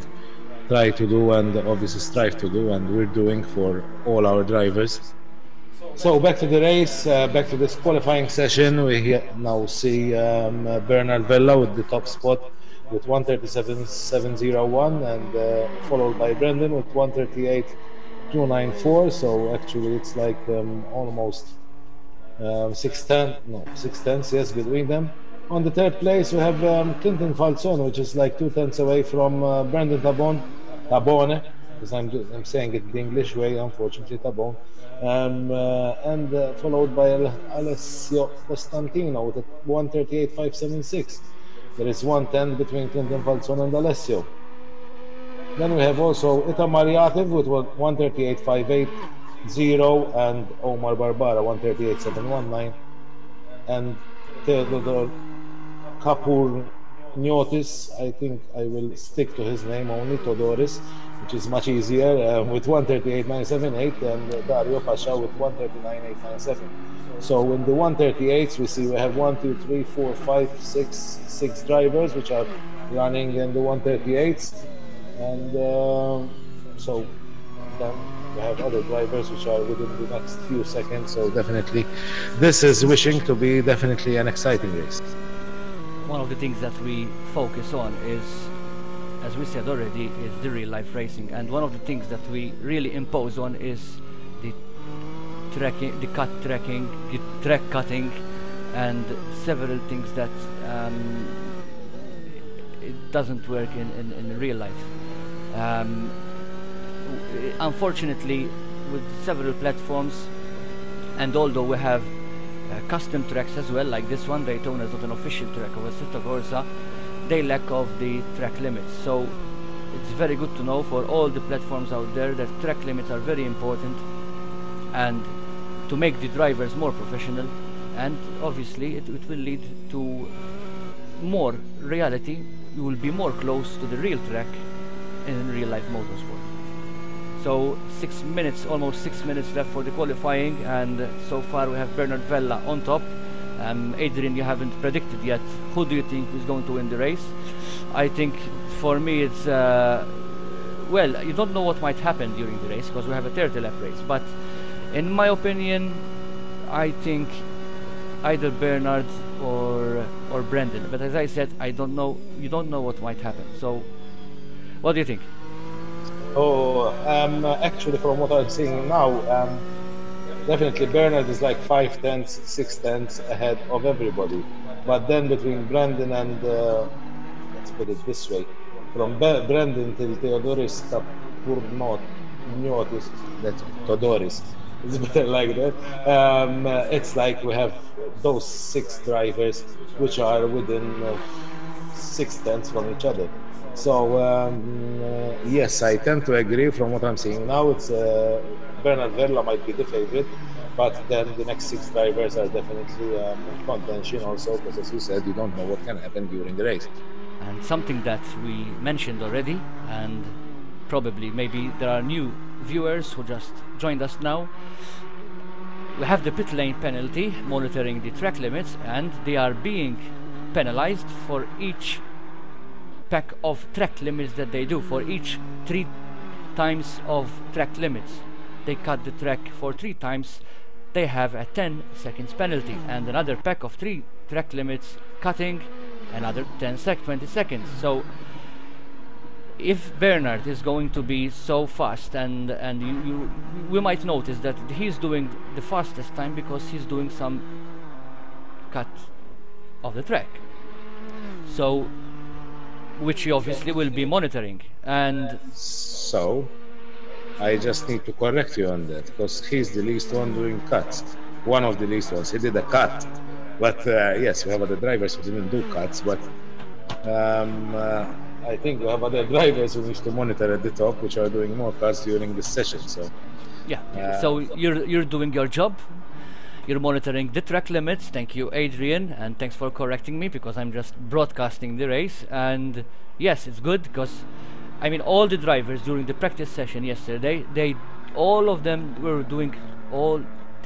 try to do, and obviously strive to do, and we're doing for all our drivers. So back to the race, back to this qualifying session. We now see Bernard Vella with the top spot with 137.701, and followed by Brendan with 138.294. So actually it's like almost 6 tenths, yes, between them. On the 3rd place we have Clinton Falzone, which is like 2 tenths away from Brendan Tabone, because I'm saying it the English way, unfortunately, Tabone. And followed by Alessio Costantino with 138.576. There is 1 tenth between Clinton Falzone and Alessio. Then we have also Itamar Yatif with 138.580, and Omar Barbara 138.719, and Theodore Kapur Niotis, I think I will stick to his name only, Todoris, which is much easier, with 138.978, and Dario Pasha with 139.897. So in the 138s we see we have 1, 2, 3, 4, 5, 6 drivers which are running in the 138s, and so then we have other drivers which are within the next few seconds. So definitely this is wishing to be definitely an exciting race. One of the things that we focus on is, as we said already, is the real life racing, and one of the things that we really impose on is the tracking, the track cutting, and several things that it doesn't work in real life. unfortunately, with several platforms, and although we have custom tracks as well, like this one, Daytona is not an official track of Assetto Corsa, they lack of the track limits. So it's very good to know for all the platforms out there that track limits are very important, and to make the drivers more professional, and obviously it will lead to more reality. You will be more close to the real track in real life motorsport. So 6 minutes, almost 6 minutes left for the qualifying, and so far we have Bernard Vella on top. Adrian, you haven't predicted yet. Who do you think is going to win the race? I think for me it's, well, you don't know what might happen during the race because we have a 30 lap race, but in my opinion, I think either Bernard or Brendan. But as I said, I don't know. You don't know what might happen. So, what do you think? Oh, actually, from what I'm seeing now, definitely Bernard is like 5 tenths, 6 tenths ahead of everybody. But then between Brandon and, let's put it this way, from Brandon till Theodoris Kapurniotis, that's Todoris, it's better like that. It's like we have those 6 drivers which are within 6 tenths from each other. So yes, I tend to agree. From what I'm seeing now, it's Bernard Vella might be the favorite, but then the next 6 drivers are definitely in contention also, because as you said, you don't know what can happen during the race. And something that we mentioned already, and probably maybe there are new viewers who just joined us now. We have the pit lane penalty monitoring the track limits, and they are being penalized for each pack of track limits that they do. For each 3 times of track limits they cut the track for 3 times, they have a 10 seconds penalty, and another pack of 3 track limits cutting another 20 seconds. So if Bernard is going to be so fast, and we might notice that he's doing the fastest time because he's doing some cut of the track, so which he obviously will be monitoring. And so I just need to correct you on that, because he's the least one doing cuts, one of the least ones. He did a cut, but yes, we have other drivers who didn't do cuts, but I think we have other drivers who wish to monitor at the top, which are doing more cuts during this session. So yeah, so you're doing your job. You're monitoring the track limits. Thank you, Adrian, and thanks for correcting me, because I'm just broadcasting the race. And yes, it's good, because I mean all the drivers during the practice session yesterday, all of them were doing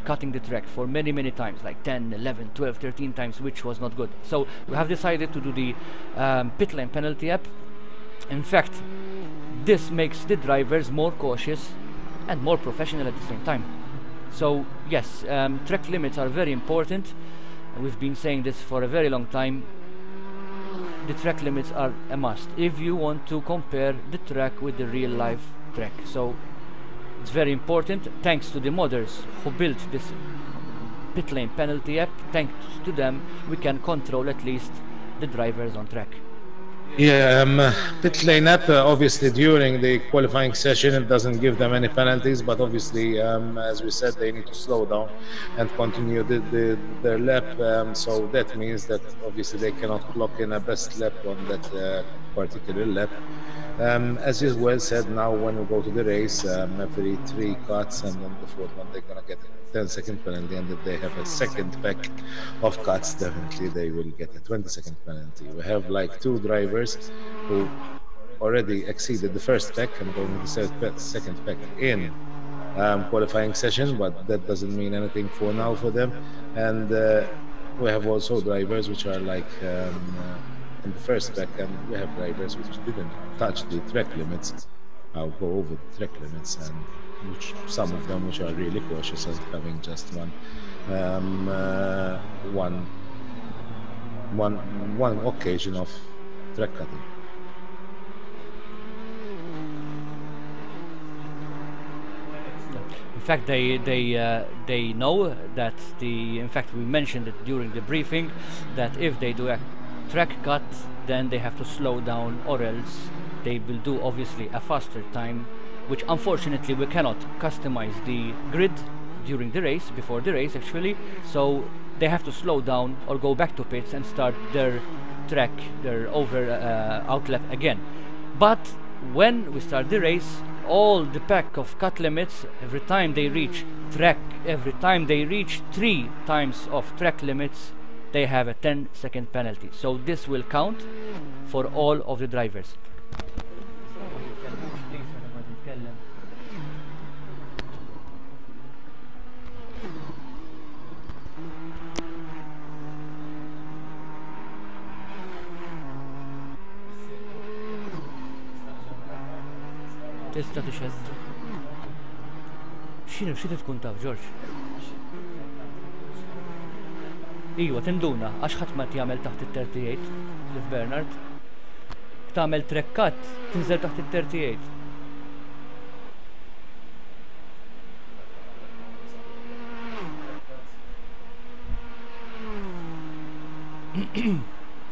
cutting the track for many times, like 10, 11, 12, 13 times, which was not good. So we have decided to do the pit lane penalty app. In fact, this makes the drivers more cautious and more professional at the same time. So yes, track limits are very important. We've been saying this for a very long time. The track limits are a must if you want to compare the track with the real life track. So it's very important. Thanks to the modders who built this pit lane penalty app, thanks to them we can control at least the drivers on track. yeah, pit lane app, obviously during the qualifying session it doesn't give them any penalties, but obviously as we said, they need to slow down and continue their lap, so that means that obviously they cannot clock in a best lap on that particular lap. As you well said, now when we go to the race, every 3 cuts, and then the 4th one they're gonna get a 10-second penalty, and if they have a second pack of cuts, definitely they will get a 20-second penalty. We have like 2 drivers who already exceeded the first pack and going to the second pack in qualifying session, but that doesn't mean anything for now for them. And we have also drivers which are like in the first pack, and we have drivers which didn't touch the track limits. I'll go over the track limits, and some of them which are really cautious and having just one occasion of track cutting. In fact, they know that in fact we mentioned it during the briefing, that if they do a track cut, then they have to slow down, or else they will do obviously a faster time, which unfortunately we cannot customize the grid during the race, before the race actually, so they have to slow down or go back to pits and start their track, their out lap again. But when we start the race, all the pack of cut limits, every time they reach 3 times of track limits, they have a 10-second penalty. So this will count for all of the drivers. tista tixed. Xi tkun taf, George? Iwa, tinduna, għax ħadd ma jagħmel taħt it-38 li f'Bernard. Tagħmel trekkat, tinżel taħt it-38.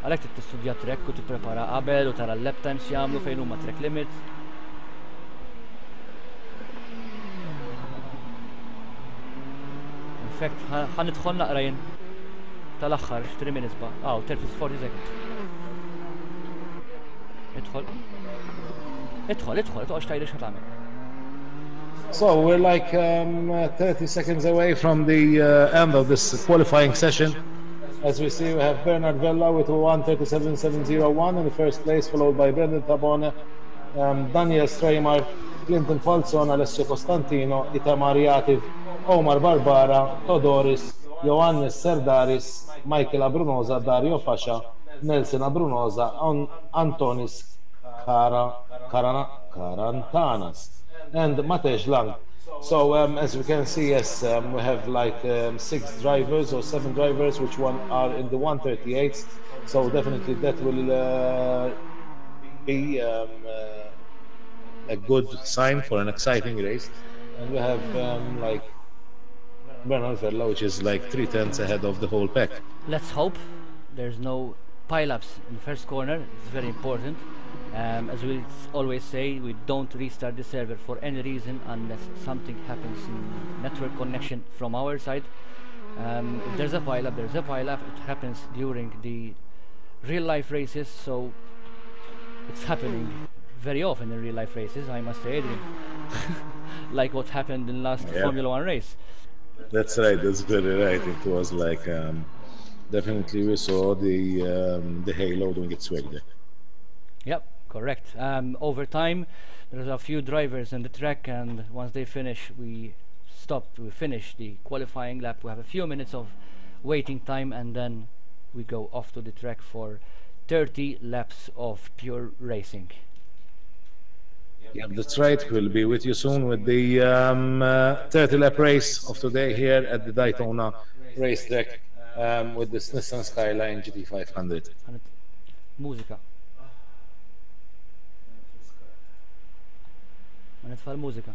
Għalhekk trid tistudja trek u tipprepara qabel u tara l-lap times jagħmlu fejn huma track limits. In fact, ħanidħol naqra jien tal-aħħar x'tri minn isba'. 40 seconds. Idħol, toqgħodx tgħidli x'ħatagħmel. So we're like 30 seconds away from the end of this qualifying session. As we see, we have Bernard Vella with 1:37.701 in the first place, followed by Brendan Tabone, Daniel Streymar, Clinton Falson, Alessio Costantino, Itamar Yativ, Omar Barbara, Todoris, Ioannis Serdaris, Michael Abrunosa, Dario Pasha, Nelson Abrunosa, Antonis Karantanas, and Matej Lang. So as we can see, yes, we have like 6 drivers or 7 drivers, which are in the 138s. So definitely that will be a good sign for an exciting race. And we have like Bernard Vella, which is like 3/10 ahead of the whole pack. Let's hope there's no pile-ups in the first corner. It's very important. As we always say, we don't restart the server for any reason unless something happens in network connection from our side. If there's a pile-up, there's a pile-up. It happens during the real-life races, so it's happening very often in real-life races, I must say, Adrian. Like what happened in last Formula 1 race. That's right, that's very right. It was like, definitely we saw the halo doing its work there. Yep, correct. Over time, there's a few drivers in the track, and once they finish, we finish the qualifying lap. We have a few minutes of waiting time, and then we go off to the track for 30 laps of pure racing. Yeah, that's right. We'll be with you soon with the 30-lap race of today here at the Daytona racetrack with this Nissan Skyline GT500. Musica. Nitfa' l-mużika.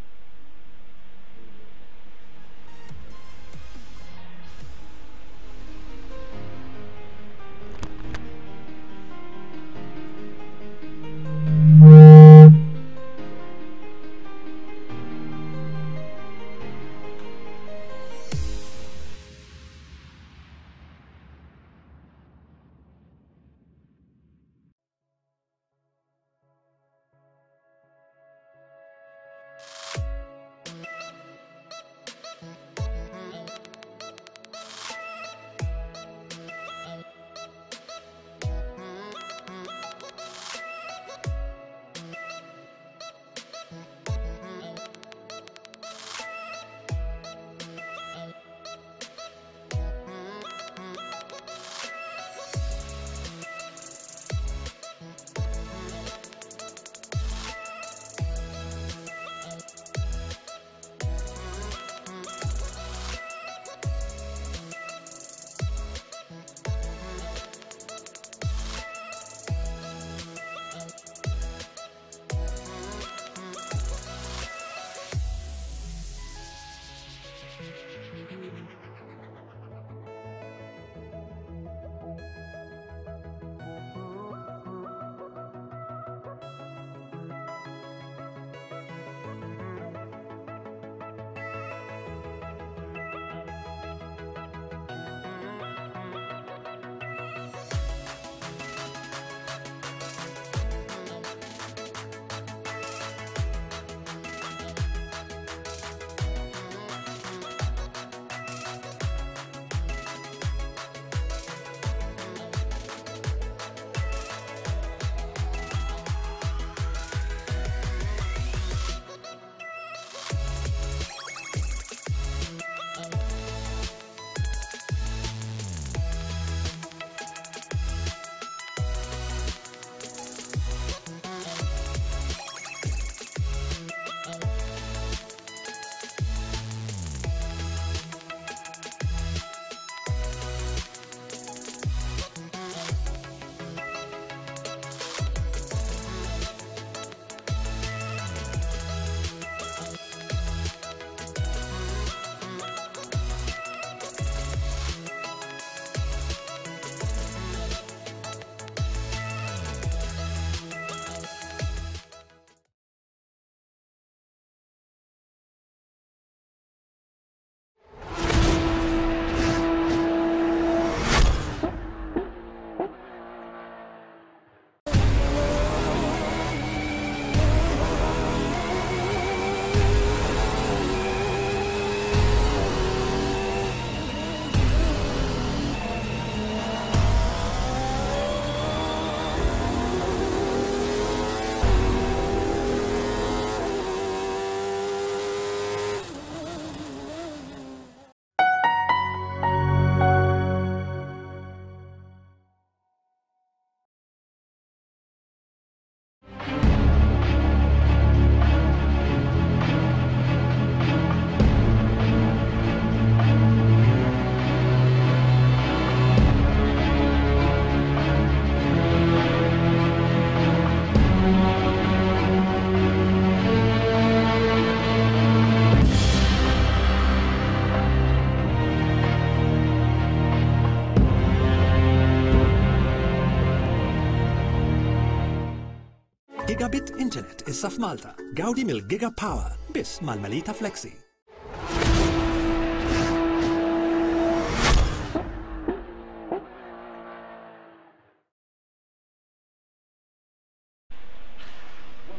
issa f'Malta. Gawdi mill-Giga Power biss mal-Melita Flexi.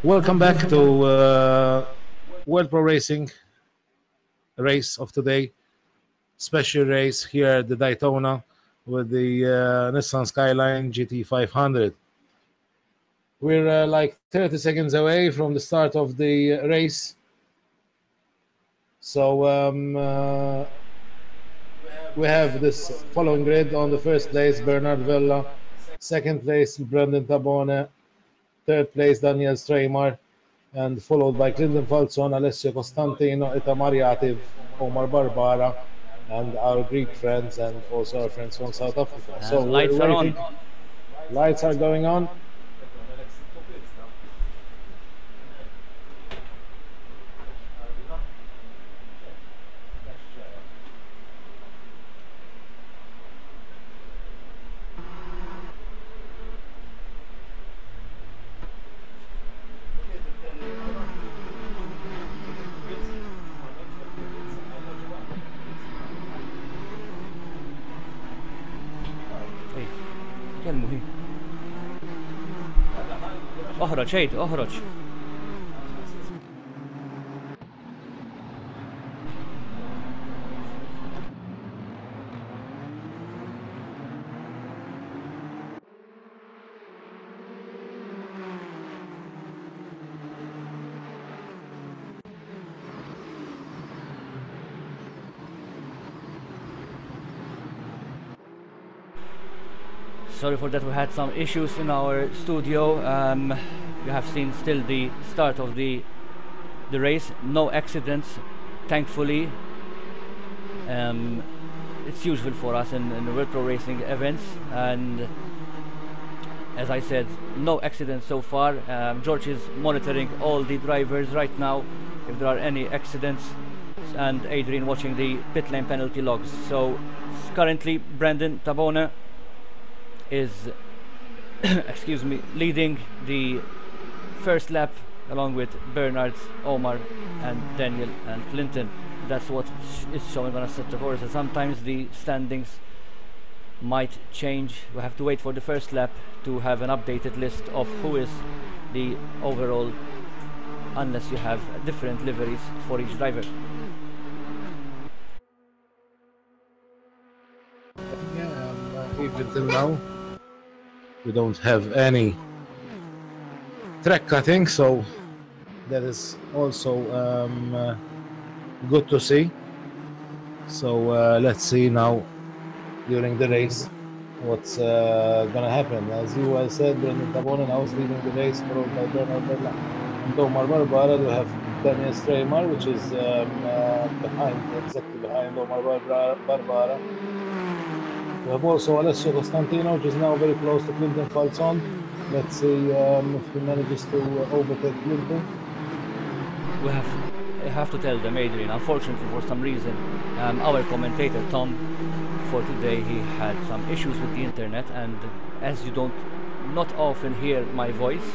Welcome back to World Pro Racing race of today. Special race here at the Daytona with the Nissan Skyline GT500. We're like 30 seconds away from the start of the race. So we have this following grid. On the first place, Bernard Vella. Second place, Brendan Tabone. Third place, Daniel Stramer. And followed by Clinton Falzon, Alessio Costantino, Ita Mariativ, Omar Barbara, and our Greek friends, and also our friends from South Africa. And so lights are on. Lights are going on. كلمه هي اخرج هيد اخرج Sorry for that, we had some issues in our studio. You have seen still the start of the race, no accidents, thankfully. It's usual for us in the World Pro Racing events, and as I said, no accidents so far. George is monitoring all the drivers right now if there are any accidents, and Adrian watching the pit lane penalty logs. So currently Brendan Tabone is excuse me, leading the first lap along with Bernard, Omar and Daniel and Clinton. That's what is showing on a set of course. Sometimes the standings might change. We have to wait for the first lap to have an updated list of who is the overall, unless you have different liveries for each driver. Yeah, even till now we don't have any track cutting, so that is also good to see. So let's see now during the race what's gonna happen. As you well said, Brendan Tabone now is leading the race, followed by Bernard Bella and Omar Barbara. We have Daniel Stramer, which is exactly behind Omar Barbara. We have also Alessio Costantino, which is now very close to Clinton Falzon. Let's see if he manages to overtake Clinton. I have to tell them, Adrian, unfortunately for some reason, our commentator Tom, for today, he had some issues with the internet, and as you not often hear my voice,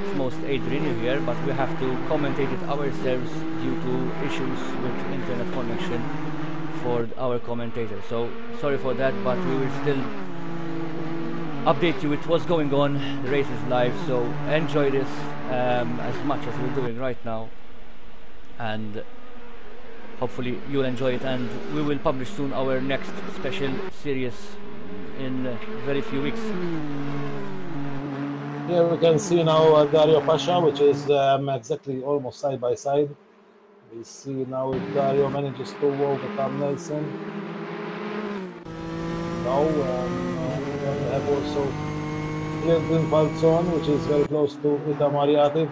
it's most Adrian you hear, but we have to commentate it ourselves due to issues with internet connection for our commentator. So sorry for that, but we will still update you with what's going on. The race is live, so enjoy this as much as we're doing right now, and hopefully you'll enjoy it. And we will publish soon our next special series in very few weeks. Here we can see now Dario Pasha, which is exactly almost side by side. We see now if Dario manages to overcome Nelson. No, we have also Clinton Falzon, which is very close to Ita Mariativ.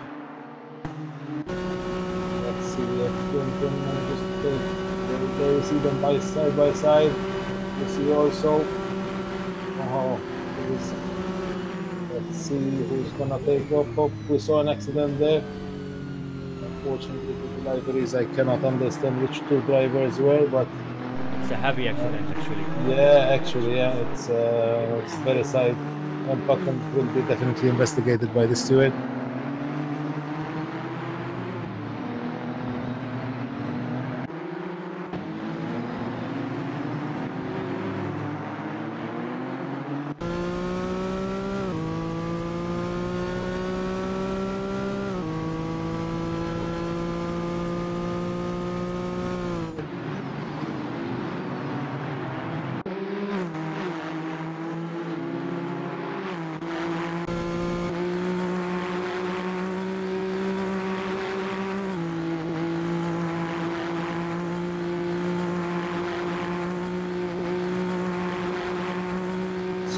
Let's see if Clinton manages to take. There we see them side by side. We see also. Let's see who's gonna take off. We saw an accident there. Unfortunately, with the liveries, I cannot understand which two drivers were, but it's a heavy accident actually. Yeah, it's very sad, and will be definitely investigated by the steward.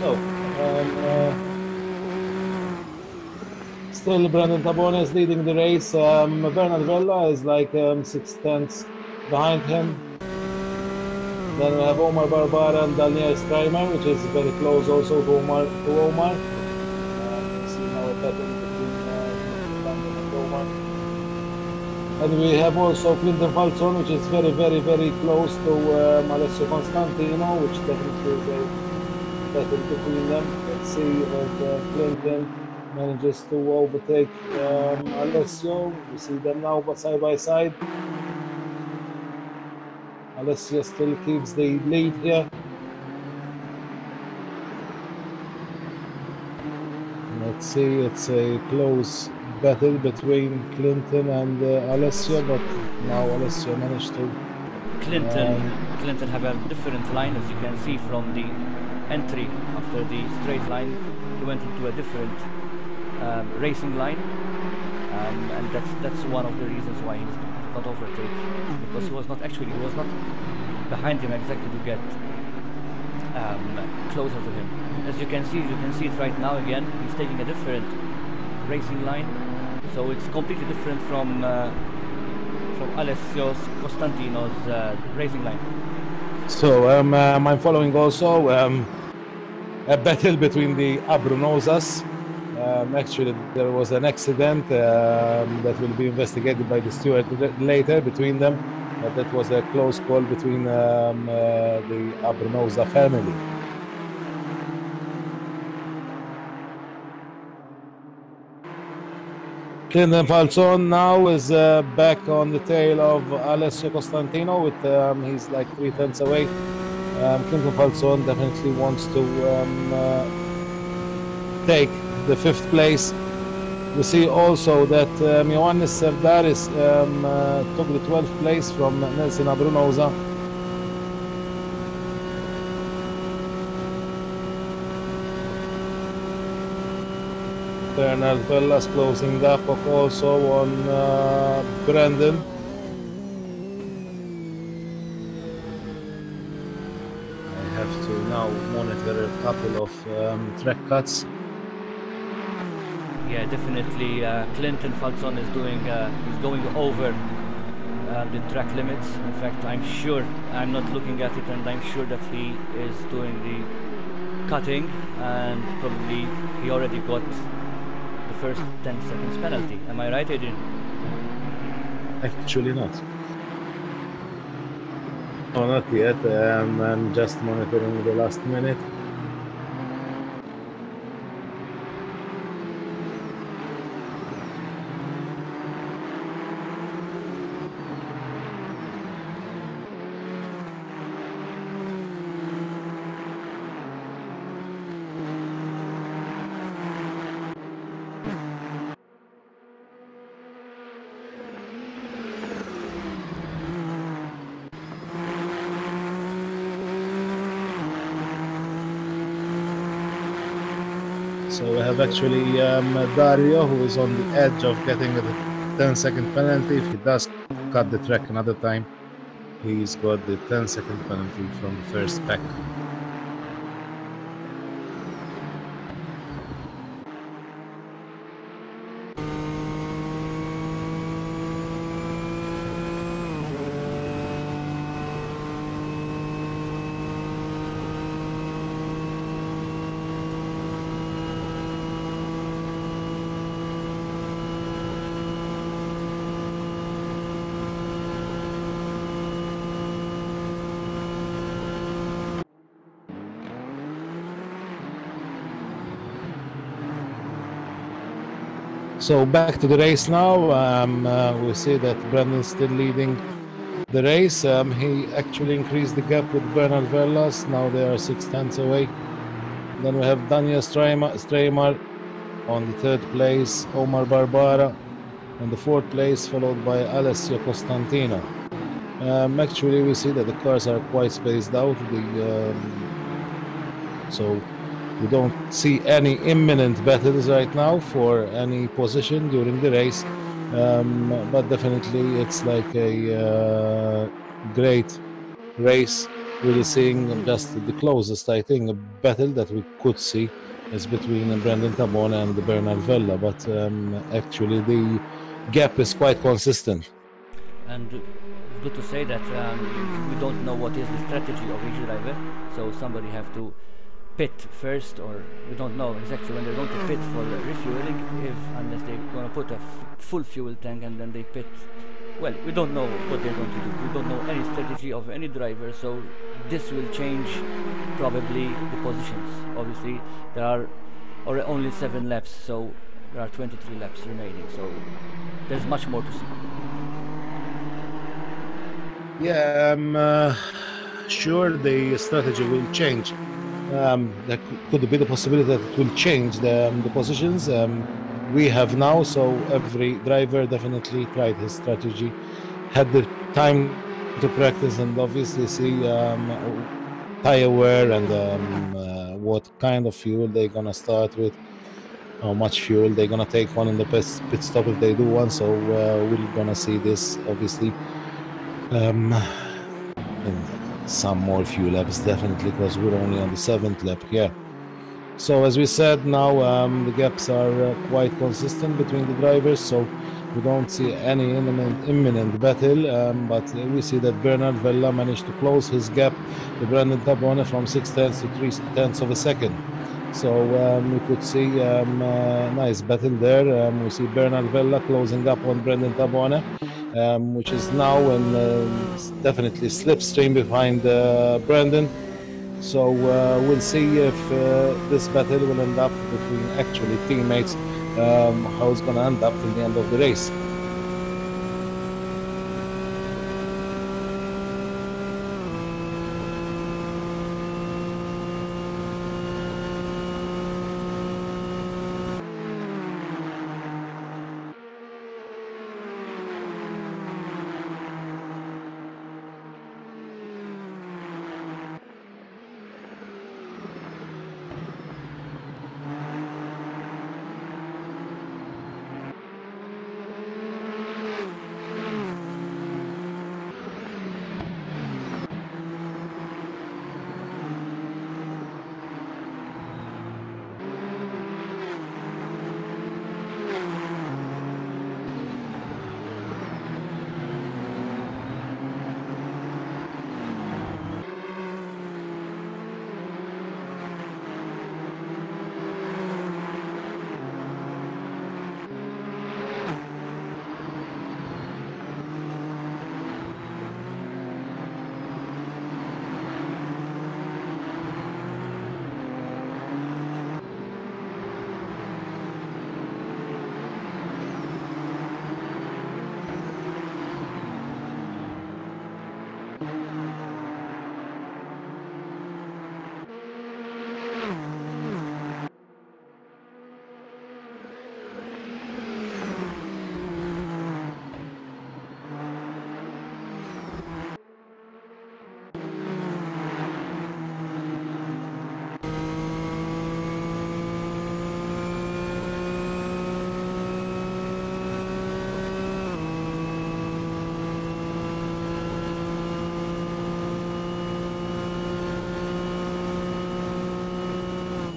So, still Brandon Tabone is leading the race. Bernard Vella is like 6 tenths behind him. Then we have Omar Barbara and Daniel Streimer, which is very close also to Omar. You see now a battle between Brandon and Omar. And we have also Clinton Falzon, which is very, very, very close to Alessio Constantino, which definitely is a battle between them. Let's see if Clinton manages to overtake Alessio. We see them now side by side. Alessio still keeps the lead here. Let's see, it's a close battle between Clinton and Alessio, but now Alessio managed to. Clinton have a different line, as you can see from the entry after the straight line. He went into a different racing line, and that's one of the reasons why he's not overtaken, because he was not behind him exactly to get closer to him. As you can see it right now again. He's taking a different racing line, so it's completely different from Alessio Costantino's racing line. So I'm following also a battle between the Abrunosas. Actually, there was an accident that will be investigated by the steward later between them, but that was a close call between the Abrunosa family. Clinton Falzon now is back on the tail of Alessio Costantino with he's like 3 tenths away. Clinton Falzon definitely wants to take the 5th place. We see also that Ioannis Serdaris took the 12th place from Nelson Abrunosa. Bernard Vella's closing up also on Brandon. I have to now monitor a couple of track cuts. Yeah, definitely. Clinton Falzon is he's going over the track limits. In fact, I'm not looking at it, and I'm sure that he is doing the cutting, and probably he already got the first 10 seconds penalty. Am I right, Adrian? Actually not. No, not yet. I'm just monitoring the last minute. So we have actually Dario, who is on the edge of getting a 10-second penalty. If he does cut the track another time, he's got the 10-second penalty from the first pack. So back to the race now. We see that Brandon's still leading the race. He actually increased the gap with Bernard Verlas. Now they are 6 tenths away. Then we have Daniel Streimer on the 3rd place, Omar Barbara on the 4th place, followed by Alessio Costantino. Actually, we see that the cars are quite spaced out. So we don't see any imminent battles right now for any position during the race, but definitely it's like a great race really seeing just the closest, I think, battle that we could see is between Brandon Tabone and Bernard Vella, but actually the gap is quite consistent. And it's good to say that we don't know what is the strategy of each driver, so somebody have to pit first, or we don't know exactly when they're going to pit for refueling, if unless they're going to put a full fuel tank and then they pit. Well, we don't know what they're going to do. We don't know any strategy of any driver, so this will change probably the positions. Obviously, there are only 7 laps, so there are 23 laps remaining, so there's much more to see. Yeah, I'm sure the strategy will change. There could be the possibility that it will change the positions we have now. So every driver definitely tried his strategy, had the time to practice, and obviously see tire wear and what kind of fuel they're gonna start with, how much fuel they're gonna take on in the pit stop if they do one. So we're gonna see this obviously. In some more few laps, definitely, because we're only on the 7th lap here. So as we said, now the gaps are quite consistent between the drivers, so we don't see any imminent battle, but we see that Bernard Vella managed to close his gap to Brandon Tabone from 6/10 to 3/10 of a second. So we could see a nice battle there. We see Bernard Vella closing up on Brandon Tabone, which is now in definitely slipstream behind Brandon. So we'll see if this battle will end up between actually teammates, how it's going to end up in the end of the race.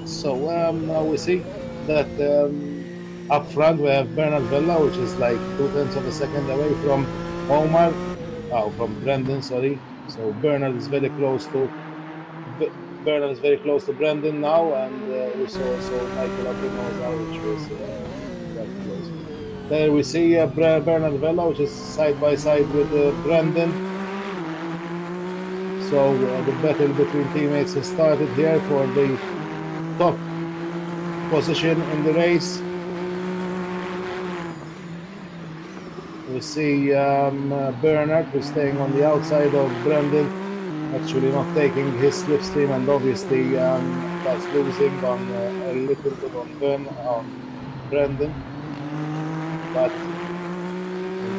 So now we see that up front we have Bernard Vella, which is like 2/10 of a second away from Omar, from Brandon, sorry. So Bernard is very close to Brandon now, and we saw also Michael Abimosa, which was quite close. There we see Bernard Vella, which is side by side with Brandon. So the battle between teammates has started here for the top position in the race. We see Bernard, who's staying on the outside of Brandon, actually not taking his slipstream, and obviously that's losing on a little bit on Brandon. But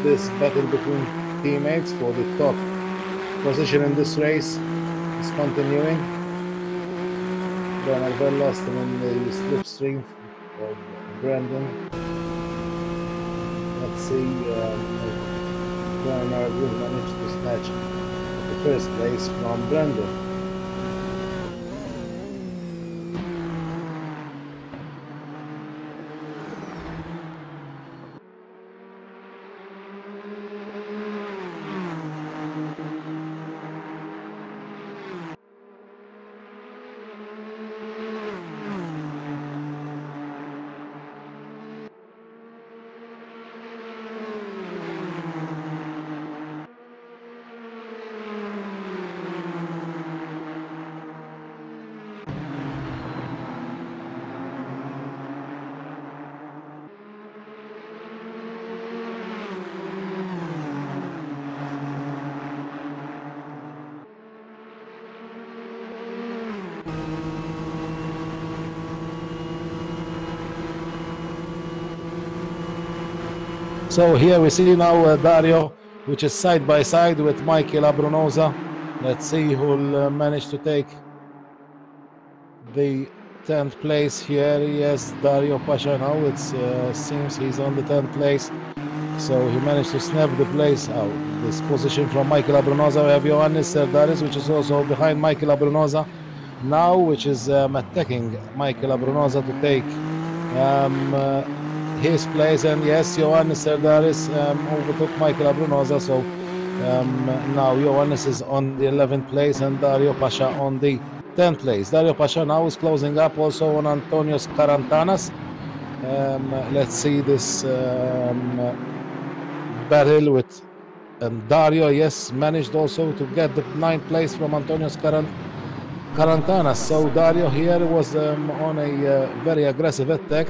this battle between teammates for the top position in this race is continuing. Bernard Vella still in the slipstream of Brandon. Let's see if Bernard will manage to snatch the first place from Brandon. So here we see now Dario, which is side by side with Michael Abrunosa. Let's see who will manage to take the 10th place here. Yes, Dario Pasha now. It seems he's on the 10th place. So he managed to snap the place out. This position from Michael Abrunosa. We have Ioannis Serdaris, which is also behind Michael Abrunosa now, which is attacking Michael Abrunosa to take his place. And yes, Ioannis Serdaris overtook Michael Abrunosa. So now Ioannis is on the 11th place and Dario Pasha on the 10th place. Dario Pasha now is closing up also on Antonios Karantanas. Let's see this battle with Dario. Yes, managed also to get the 9th place from Antonios Karantanas. So Dario here was on a very aggressive attack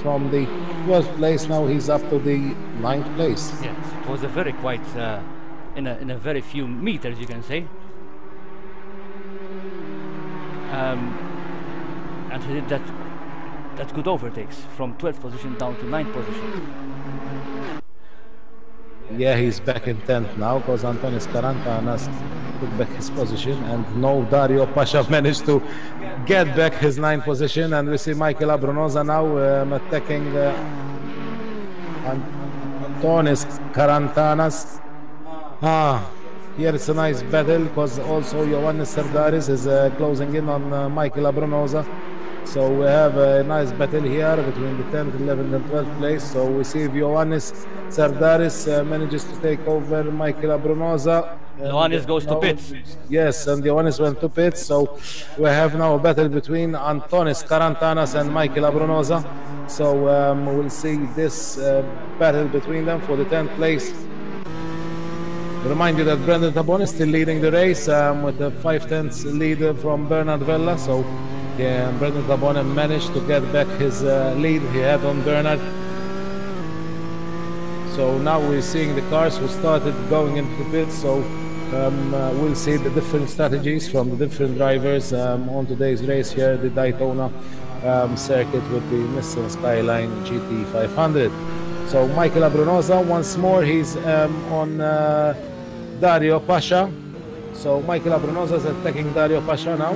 from the 12th place. Now he's up to the 9th place. Yes, it was a very quite in a very few meters, you can say. And he did that good overtakes from 12th position down to 9th position. Yeah, he's back in 10th now because Antonios Karantanas took back his position, and no, Dario Pasha managed to get back his 9th position. And we see Michael Abrunosa now attacking Antonios Karantanas. Here it's a nice battle because also Ioannis Serdaris is closing in on Michael Abrunosa. So we have a nice battle here between the 10th, 11th and 12th place. So we see if Ioannis Serdaris manages to take over Michael Abrunosa. Ioannis goes to pits. Yes, and Ioannis went to pits. So we have now a battle between Antonios Karantanas and Michael Abrunosa. So we'll see this battle between them for the 10th place. Remind you that Brendan Tabon is still leading the race with a 5/10 lead from Bernard Vella. So yeah, Brendan Tabon managed to get back his lead he had on Bernard. So now we're seeing the cars who started going into the pits. So we'll see the different strategies from the different drivers on today's race here, the Daytona circuit with the Nissan Skyline GT500. So Michael Abrunosa once more, he's on Dario Pasha. So Michael Abrunosa is attacking Dario Pasha now.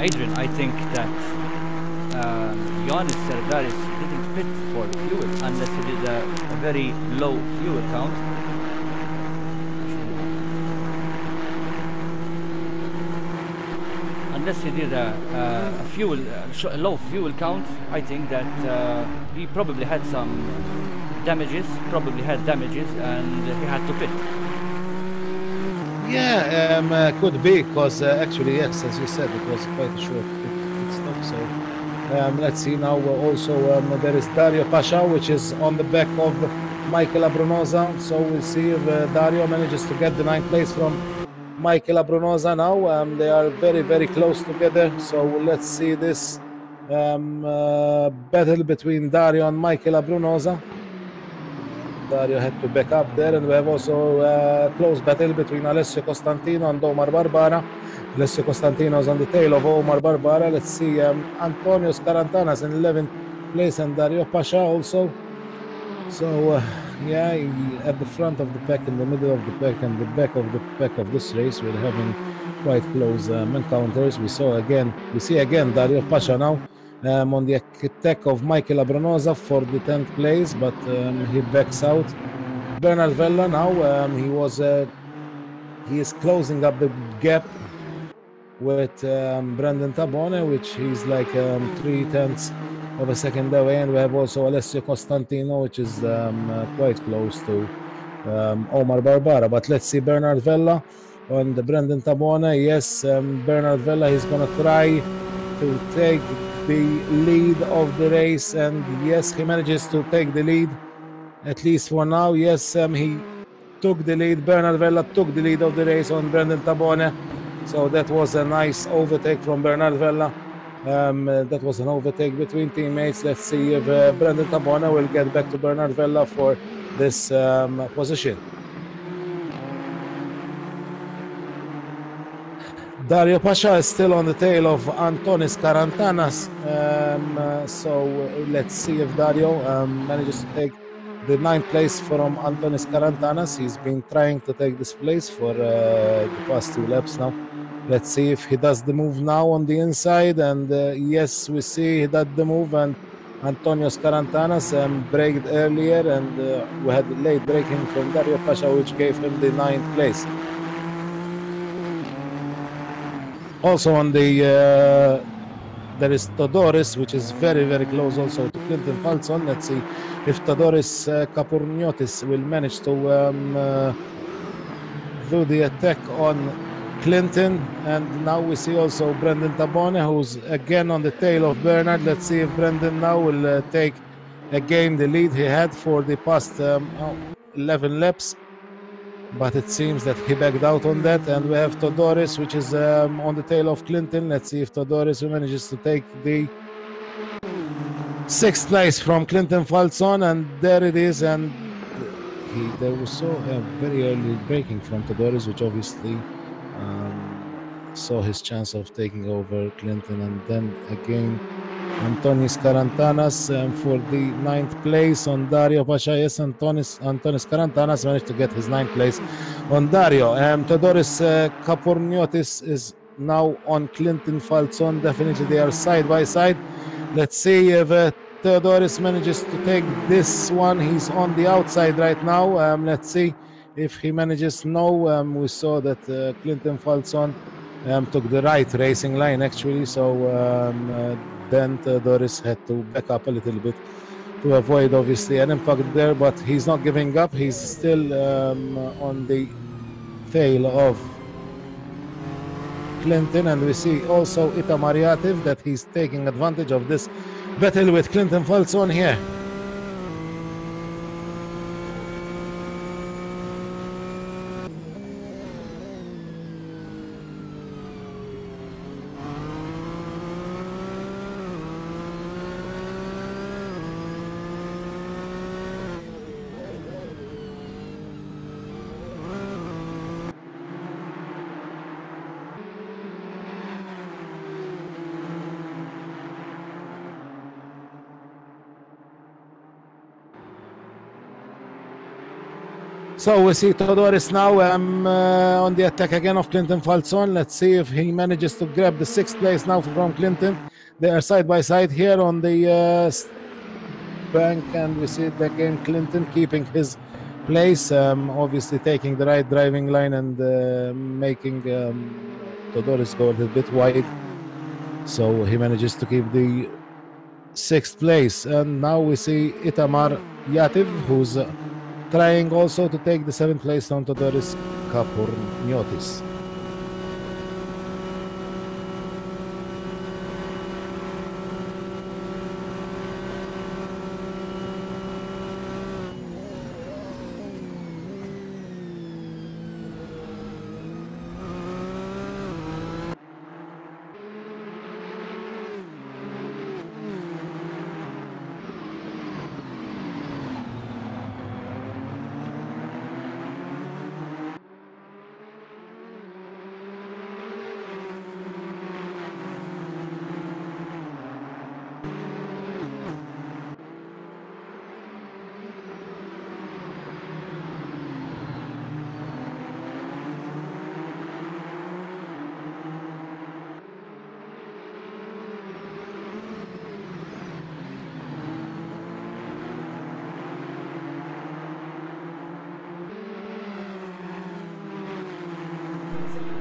Adrian, I think that Ioannis Serdaris didn't pit for fuel unless he did a very low fuel count. Unless he did a low fuel count, I think that he probably had some damages, and he had to pit. Yeah, could be, because actually, yes, as you said, it was quite a short pit stop. So let's see now. Also, there is Dario Pasha, which is on the back of Michael Abrunosa. So we'll see if Dario manages to get the 9th place from Michael Abrunosa now. They are very, very close together. So let's see this battle between Dario and Michael Abrunosa. Dario had to back up there, and we have also a close battle between Alessio Costantino and Omar Barbara. Alessio Costantino is on the tail of Omar Barbara. Let's see Antonios Karantanas in 11th place and Dario Pasha also. So yeah, at the front of the pack, in the middle of the pack, and the back of the pack of this race, we're having quite close encounters. We see again Dario Pasha now on the attack of Michael Abrunosa for the 10th place, but he backs out. Bernard Vella now, he is closing up the gap with Brendan Tabone, which he's like 3/10 of a second away, and we have also Alessio Costantino, which is quite close to Omar Barbara. But let's see Bernard Vella on the Brendan Tabone. Yes, Bernard Vella is going to try to take the lead of the race, and yes, he manages to take the lead, at least for now. Yes, he took the lead. Bernard Vella took the lead of the race on Brendan Tabone. So that was a nice overtake from Bernard Vella. That was an overtake between teammates. Let's see if Brendan Tabone will get back to Bernard Vella for this position. Dario Pasha is still on the tail of Antonis Karantanas. So let's see if Dario manages to take the 9th place from Antonis Karantanas. He's been trying to take this place for the past 2 laps now. Let's see if he does the move now on the inside. And yes, we see he did the move. And Antonio Karantanas braked earlier. And we had late braking from Dario Pasha, which gave him the 9th place. Also on the there is Todoris, which is very, very close also to Clinton Falson. Let's see if Todoris Kapurniotis will manage to do the attack on Clinton. And now we see also Brendan Tabone, who's again on the tail of Bernard. Let's see if Brendan now will take again the lead he had for the past 11 laps. But it seems that he backed out on that. And we have Todoris, which is on the tail of Clinton. Let's see if Todoris manages to take the 6th place from Clinton Falson. And there it is. And there was so very early braking from Todoris, which obviously saw his chance of taking over Clinton. And then again, Antonis Karantanas for the 9th place on Dario Pasha. Yes, Antonis Karantanas managed to get his 9th place on Dario. Todoris Kapurniotis is now on Clinton Falson. Definitely they are side by side. Let's see if Theodoris manages to take this one. He's on the outside right now. Let's see if he manages. No, we saw that Clinton Falson took the right racing line actually. So then Theodoris had to back up a little bit to avoid obviously an impact there, but he's not giving up. He's still on the tail of Clinton, and we see also Itamar Yativ that he's taking advantage of this battle with Clinton Falson here. So we see Todoris now on the attack again of Clinton Falson. Let's see if he manages to grab the 6th place now from Clinton. They are side by side here on the bank, and we see it again. Clinton keeping his place, obviously taking the right driving line and making Todoris go a little bit wide. So he manages to keep the 6th place. And now we see Itamar Yativ, who's trying also to take the 7th place on Todoris Kapurniotis.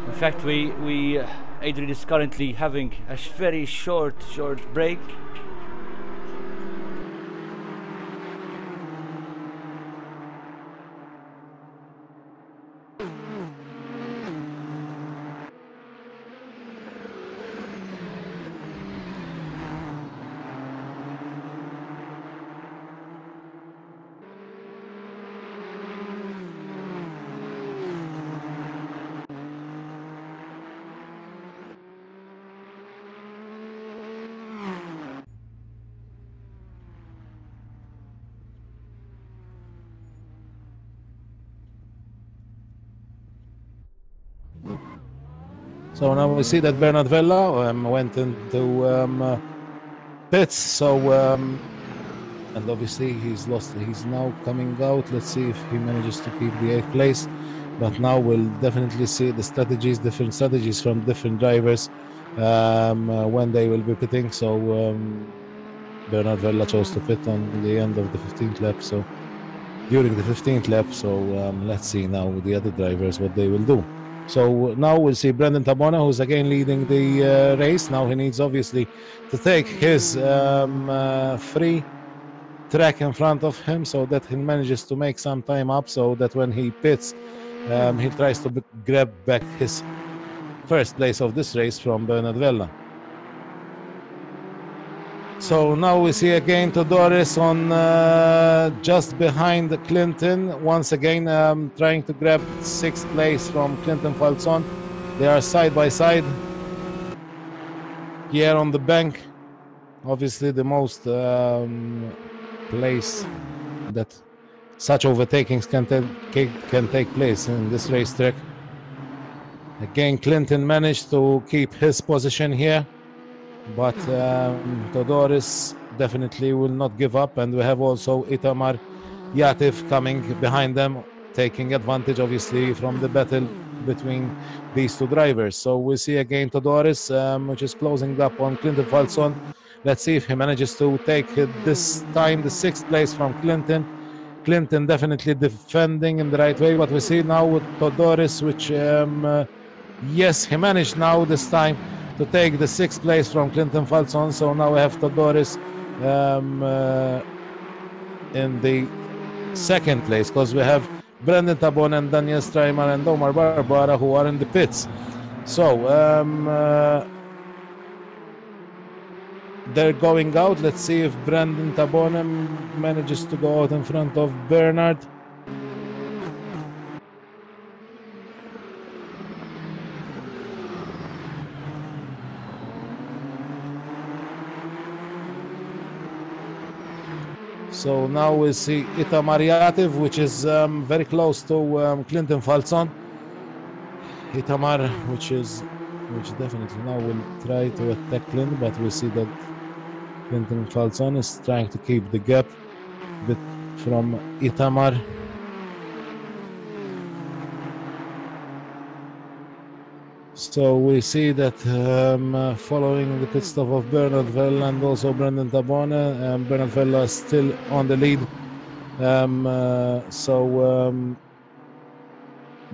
In fact, Adrian is currently having a very short break. So now we see that Bernard Vella went into pits. So and obviously he's lost. He's now coming out. Let's see if he manages to keep the 8th place. But now we'll definitely see the strategies, different strategies from different drivers when they will be pitting. So Bernard Vella chose to pit on the end of the 15th lap. So during the 15th lap. So let's see now with the other drivers what they will do. So now we'll see Brendan Tabona, who's again leading the race. Now he needs obviously to take his free track in front of him so that he manages to make some time up, so that when he pits, he tries to grab back his first place of this race from Bernard Vella. So now we see again Doris on just behind Clinton, once again trying to grab 6th place from Clinton Falzon. They are side by side here on the bank. Obviously the most place that such overtakings can take place in this racetrack. Again, Clinton managed to keep his position here, but Todoris definitely will not give up, and we have also Itamar Yatif coming behind them, taking advantage obviously from the battle between these two drivers. So we see again Todoris, which is closing up on Clinton Falson. Let's see if he manages to take this time the 6th place from Clinton. Clinton definitely defending in the right way, but we see now with Todoris, which yes, he managed now this time to take the 6th place from Clinton Falson. So now we have Todoris in the 2nd place, because we have Brendan Tabon and Daniel Streimer and Omar Barbara who are in the pits. So they're going out. Let's see if Brendan Tabon manages to go out in front of Bernard. So now we see Itamar Yatif, which is very close to Clinton Falson. Itamar, which definitely now will try to attack Clinton, but we see that Clinton Falson is trying to keep the gap bit from Itamar. So we see that following the pit stop of Bernard Vella and also Brendan Tabone, Bernard Vella is still on the lead.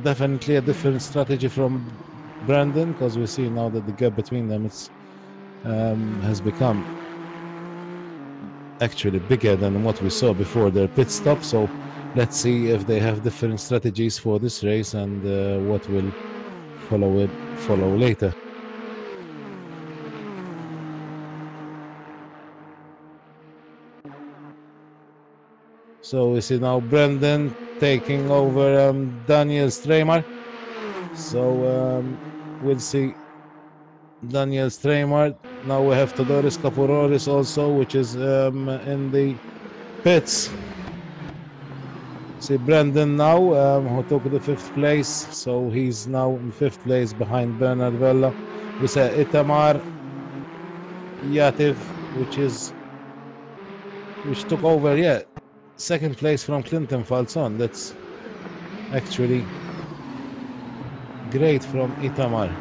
Definitely a different strategy from Brandon, because we see now that the gap between them has become actually bigger than what we saw before their pit stop. So let's see if they have different strategies for this race and what will follow later. So we see now Brendan taking over Daniel Streimer. So we'll see Daniel Streimer. Now we have Todoris Kapouroris also, which is in the pits. See Brendan now, who took the 5th place. So he's now in 5th place behind Bernard Vella. We see Itamar Yatif, which took over, 2nd place from Clinton Falson. That's actually great from Itamar.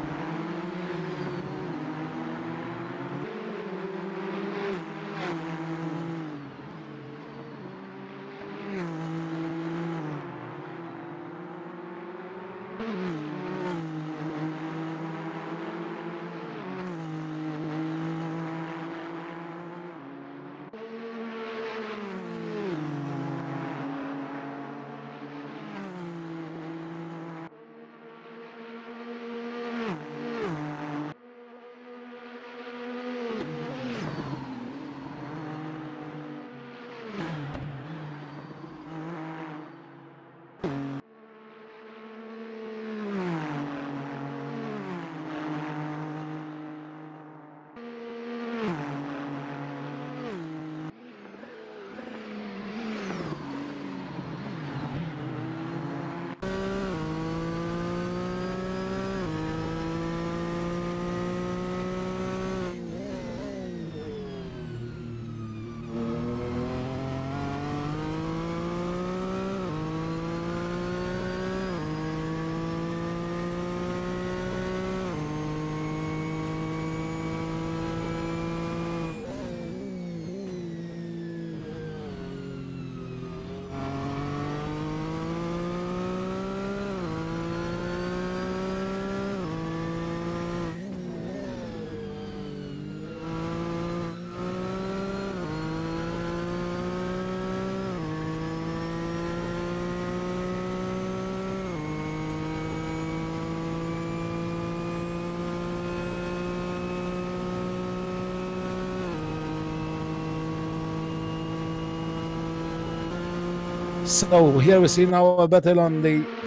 So here we see now a battle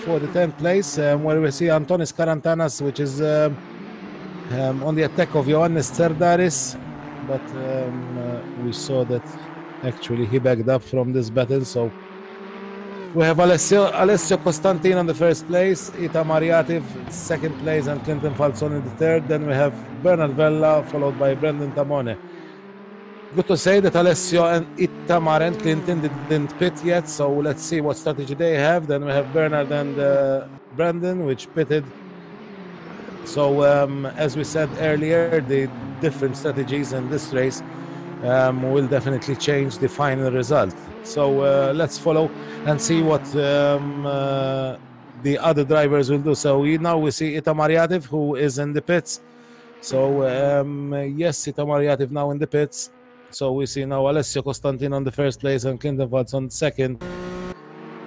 for the 10th place, where we see Antonis Karantanas, which is on the attack of Ioannis Tserdaris, but we saw that actually he backed up from this battle. So we have Alessio Costantin on the first place, Ita Mariativ second place, and Clinton Falzon in the third. Then we have Bernard Vella, followed by Brendan Tamone. Good to say that Alessio and Itamar and Clinton didn't pit yet, so let's see what strategy they have. Then we have Bernard and Brandon, which pitted. So as we said earlier, the different strategies in this race will definitely change the final result. So let's follow and see what the other drivers will do. So now we see Ita Mariativ, who is in the pits. So yes, Ita Mariativ now in the pits. So we see now Alessio Costantin on the first place and Clinton Watts on second,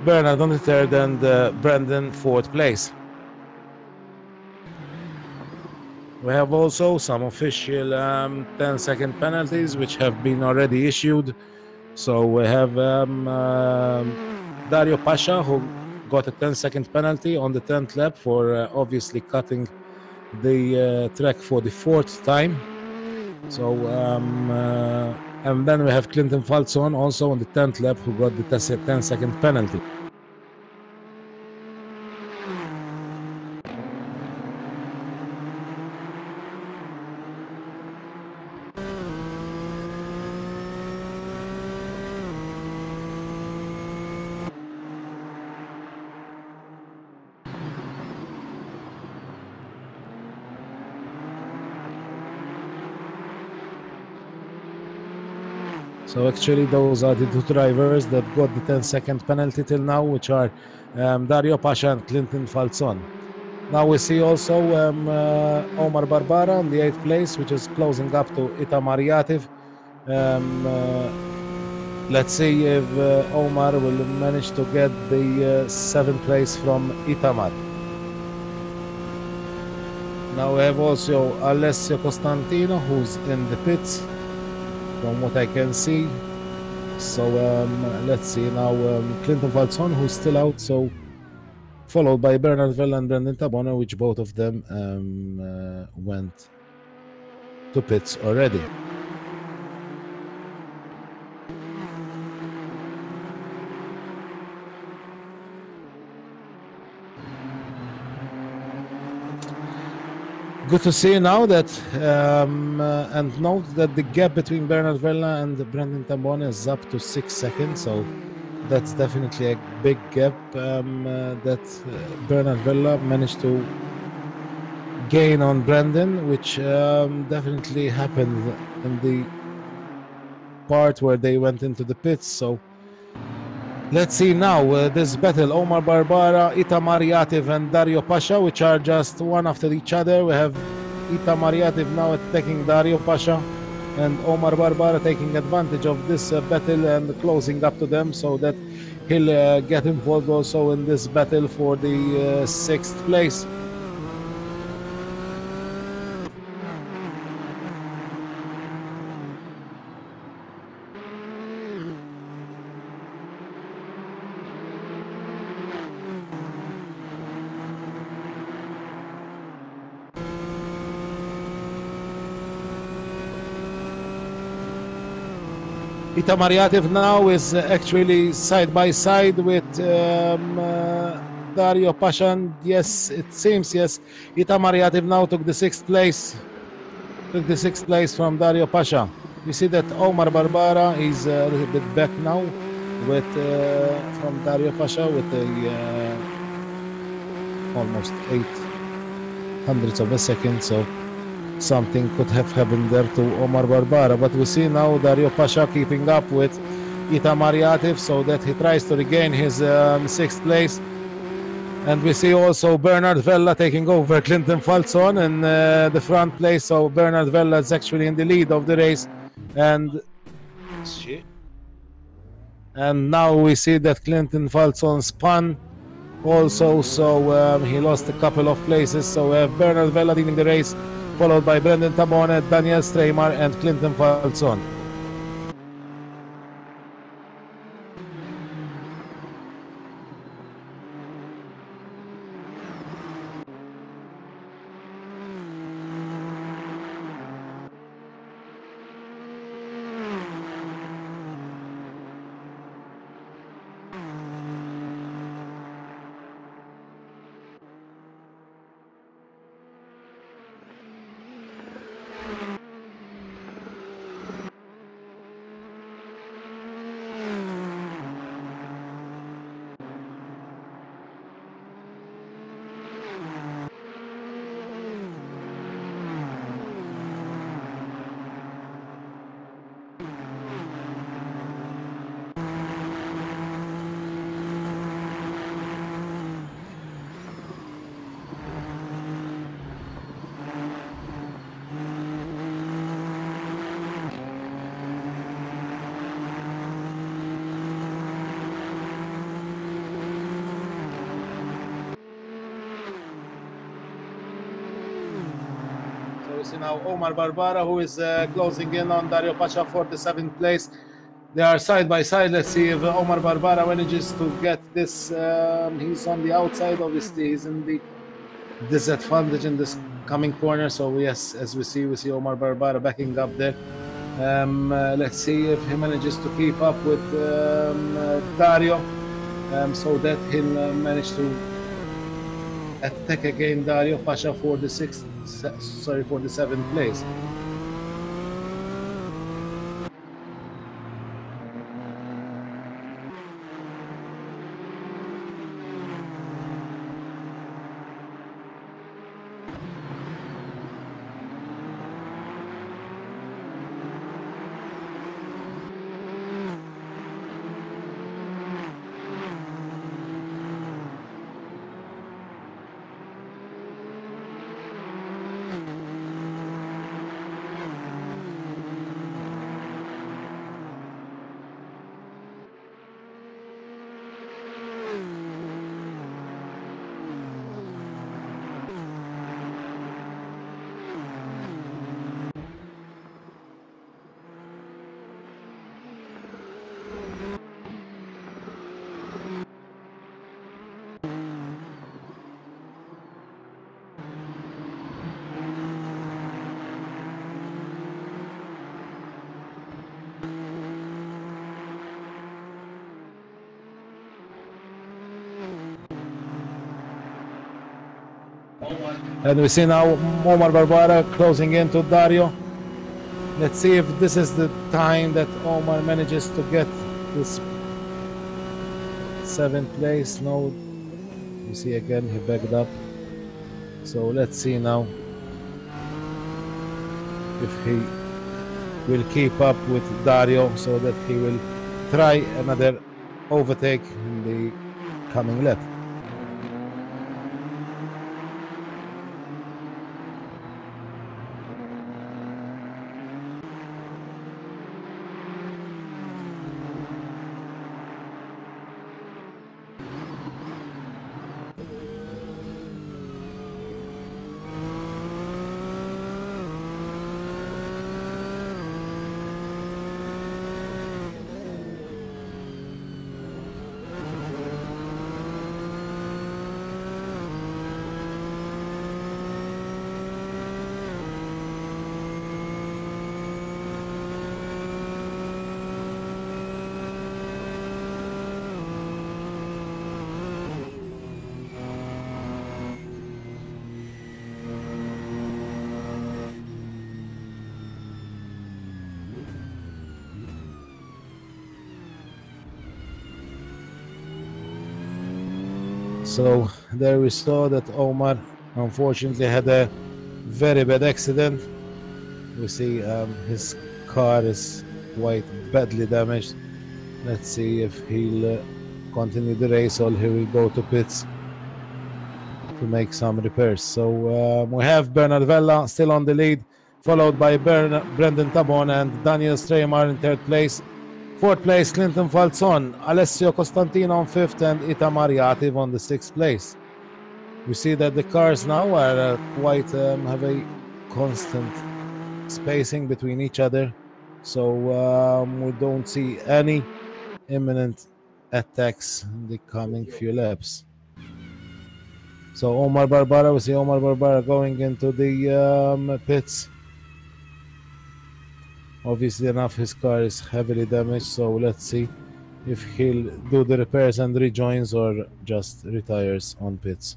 Bernard on the third, and Brandon fourth place. We have also some official 10-second penalties which have been already issued. So we have Dario Pasha, who got a 10-second penalty on the 10th lap for obviously cutting the track for the fourth time. So and then we have Clinton Falzon also on the 10th lap, who got the 10-second penalty. So actually those are the two drivers that got the 10-second penalty till now, which are Dario Pasha and Clinton Falzon. Now we see also Omar Barbara on the 8th place, which is closing up to Ita Mariativ. Let's see if Omar will manage to get the 7th place from Itamar. Now we have also Alessio Costantino, who's in the pits, from what I can see. So let's see now Clinton Falzon, who's still out, so followed by Bernard Vella and Brendan Tabona, which both of them went to pits already. Good to see now that, and note that the gap between Bernard Vella and Brendan Tambone is up to 6 seconds, so that's definitely a big gap that Bernard Vella managed to gain on Brendan, which definitely happened in the part where they went into the pits. So let's see now this battle, Omar Barbara, Ita Mariativ and Dario Pasha, which are just one after each other. We have Ita Mariativ now attacking Dario Pasha and Omar Barbara taking advantage of this battle and closing up to them, so that he'll get involved also in this battle for the 6th place. Ita Mariativ now is actually side by side with Dario Pasha. And yes, it seems, yes, Ita Mariativ now took the 6th place. Took the 6th place from Dario Pasha. You see that Omar Barbara is a little bit back now with from Dario Pasha with almost 800ths of a second. So something could have happened there to Omar Barbara, but we see now Dario Pasha keeping up with Ita Mariativ, so that he tries to regain his 6th place. And we see also Bernard Vella taking over Clinton Falzon in the front place, so Bernard Vella is actually in the lead of the race. And now we see that Clinton Falzon spun also, so he lost a couple of places. So we have Bernard Vella leading the race, followed by Brendan Tabone, Daniel Streymar and Clinton Falzon. see now Omar Barbara, who is closing in on Dario Pacha for the 7th place. They are side by side. Let's see if Omar Barbara manages to get this. He's on the outside, obviously. He's in the disadvantage in this coming corner. So yes, as we see Omar Barbara backing up there. Let's see if he manages to keep up with Dario, so that he'll manage to attack again Dario Pasha for the 7th place. And we see now Omar Barbara closing into Dario. Let's see if this is the time that Omar manages to get this 7th place. No, you see again he backed up. So let's see now if he will keep up with Dario, so that he will try another overtake in the coming lap. So there we saw that Omar unfortunately had a very bad accident. We see his car is quite badly damaged. Let's see if he'll continue the race or he will go to pits to make some repairs. So we have Bernard Vella still on the lead, followed by Brendan Tabon and Daniel Streymar in 3rd place. 4th place, Clinton Falzon, Alessio Costantino on 5th, and Itamar Yativ on the 6th place. We see that the cars now are quite have a constant spacing between each other, so we don't see any imminent attacks in the coming few laps. So Omar Barbara, we see Omar Barbara going into the pits. Obviously enough, his car is heavily damaged, so let's see if he'll do the repairs and rejoins or just retires on pits.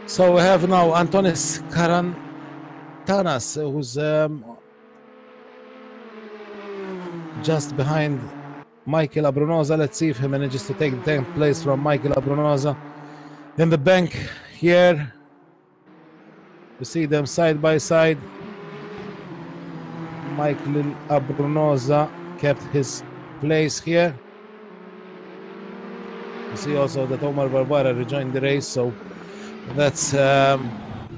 So we have now Antonis Karantanas, who's just behind Michael Abrunosa. Let's see if he manages to take the 10th place from Michael Abrunosa. In the bank here, we see them side by side. Michael Abrunosa kept his place here. You see also that Omar Barbara rejoined the race, so that's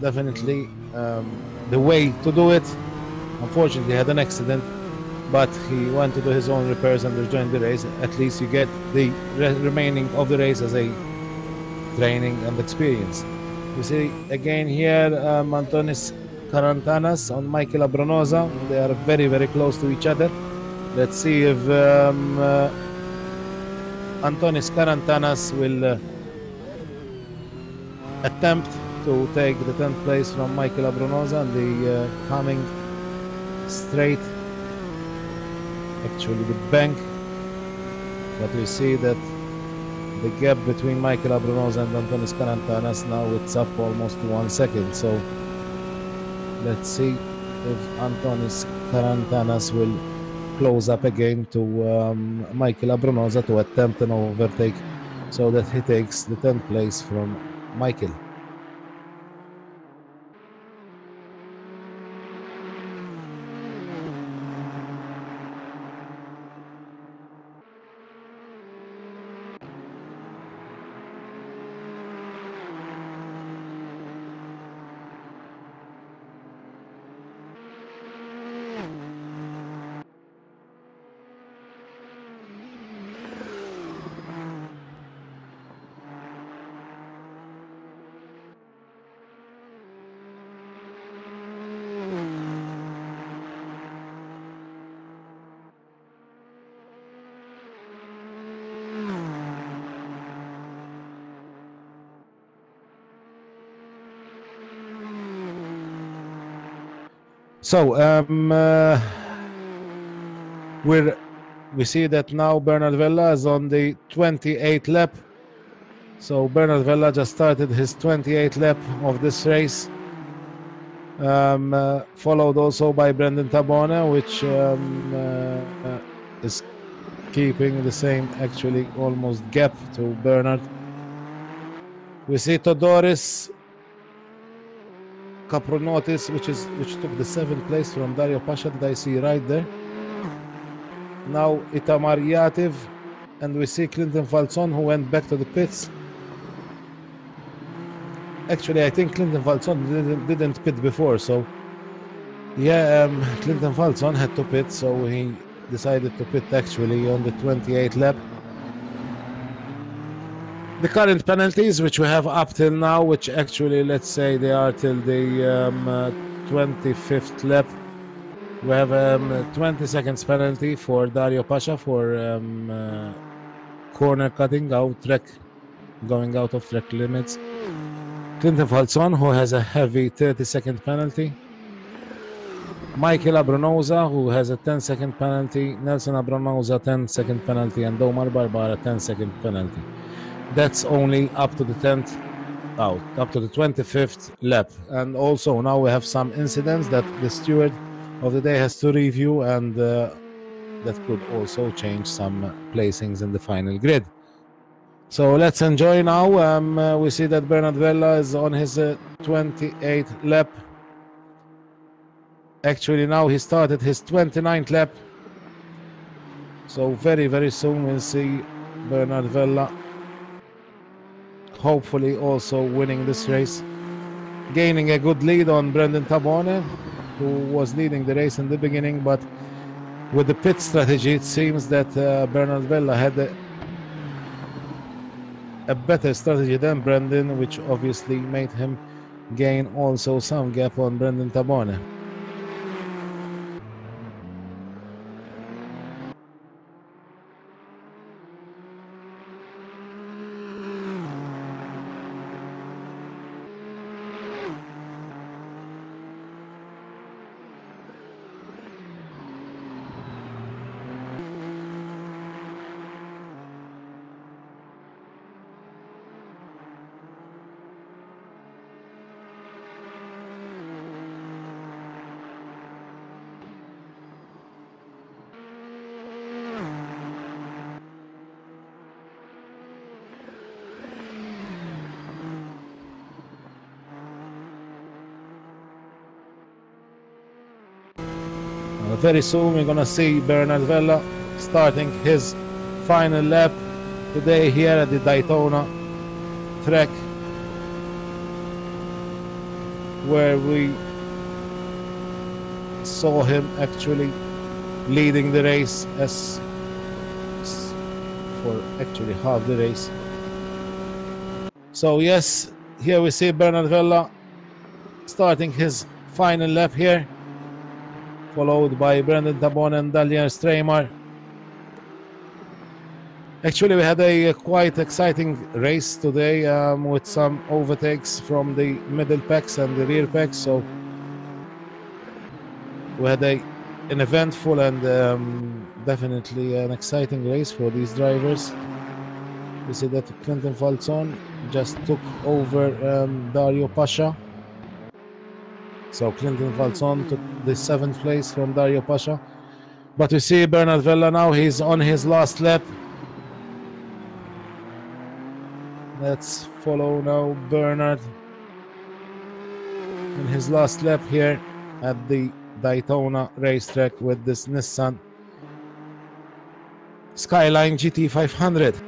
definitely the way to do it. Unfortunately, he had an accident, but he went to do his own repairs and rejoined the race. At least you get the remaining of the race as a training and experience. You see again here Antonis Karantanas on Michael Abrunosa. They are very, very close to each other. Let's see if Antonis Karantanas will attempt to take the 10th place from Michael Abrunosa and the coming straight, actually the bank, but we see that the gap between Michael Abrunosa and Antonis Karantanas now it's up almost 1 second. So let's see if Antonis Karantanas will close up again to Michael Abrunosa to attempt an overtake so that he takes the 10th place from Michael. So we see that now Bernard Vella is on the 28th lap. So Bernard Vella just started his 28th lap of this race, followed also by Brendan Tabone, which is keeping the same, actually almost gap to Bernard. We see Todoris Kapronotis, which took the 7th place from Dario Pasha, that I see right there. Now Itamar Yativ, and we see Clinton Falzon, who went back to the pits. Actually, I think Clinton Falzon didn't pit before, so yeah, Clinton Falzon had to pit, so he decided to pit actually on the 28th lap. The current penalties, which we have up till now, which actually, let's say they are till the 25th lap. We have 20 seconds penalty for Dario Pasha for corner cutting out track, going out of track limits. Clinton Falzon, who has a heavy 30-second penalty. Michael Abrunosa, who has a 10-second penalty. Nelson Abrunosa, 10-second penalty. And Omar Barbara, 10-second penalty. That's only up to the 10th out, up to the 25th lap. And also now we have some incidents that the steward of the day has to review, and that could also change some placings in the final grid. So let's enjoy now. We see that Bernard Vella is on his 28th lap. Actually, now he started his 29th lap. So very, very soon we'll see Bernard Vella hopefully also winning this race, gaining a good lead on Brendan Tabone, who was leading the race in the beginning, but with the pit strategy it seems that Bernard Vella had a better strategy than Brendan, which obviously made him gain also some gap on Brendan Tabone. very soon we're gonna see Bernard Vella starting his final lap today here at the Daytona track, where we saw him actually leading the race as for actually half the race. So yes, here we see Bernard Vella starting his final lap here, followed by Brendan Tabon and Daniel Stramer. Actually, we had a quite exciting race today with some overtakes from the middle packs and the rear packs. So we had an eventful and definitely an exciting race for these drivers. We see that Clinton Falzon just took over Dario Pasha. So Clinton Falzon took the 7th place from Dario Pasha. But we see Bernard Vella now, he's on his last lap. Let's follow now Bernard in his last lap here at the Daytona racetrack with this Nissan Skyline GT500.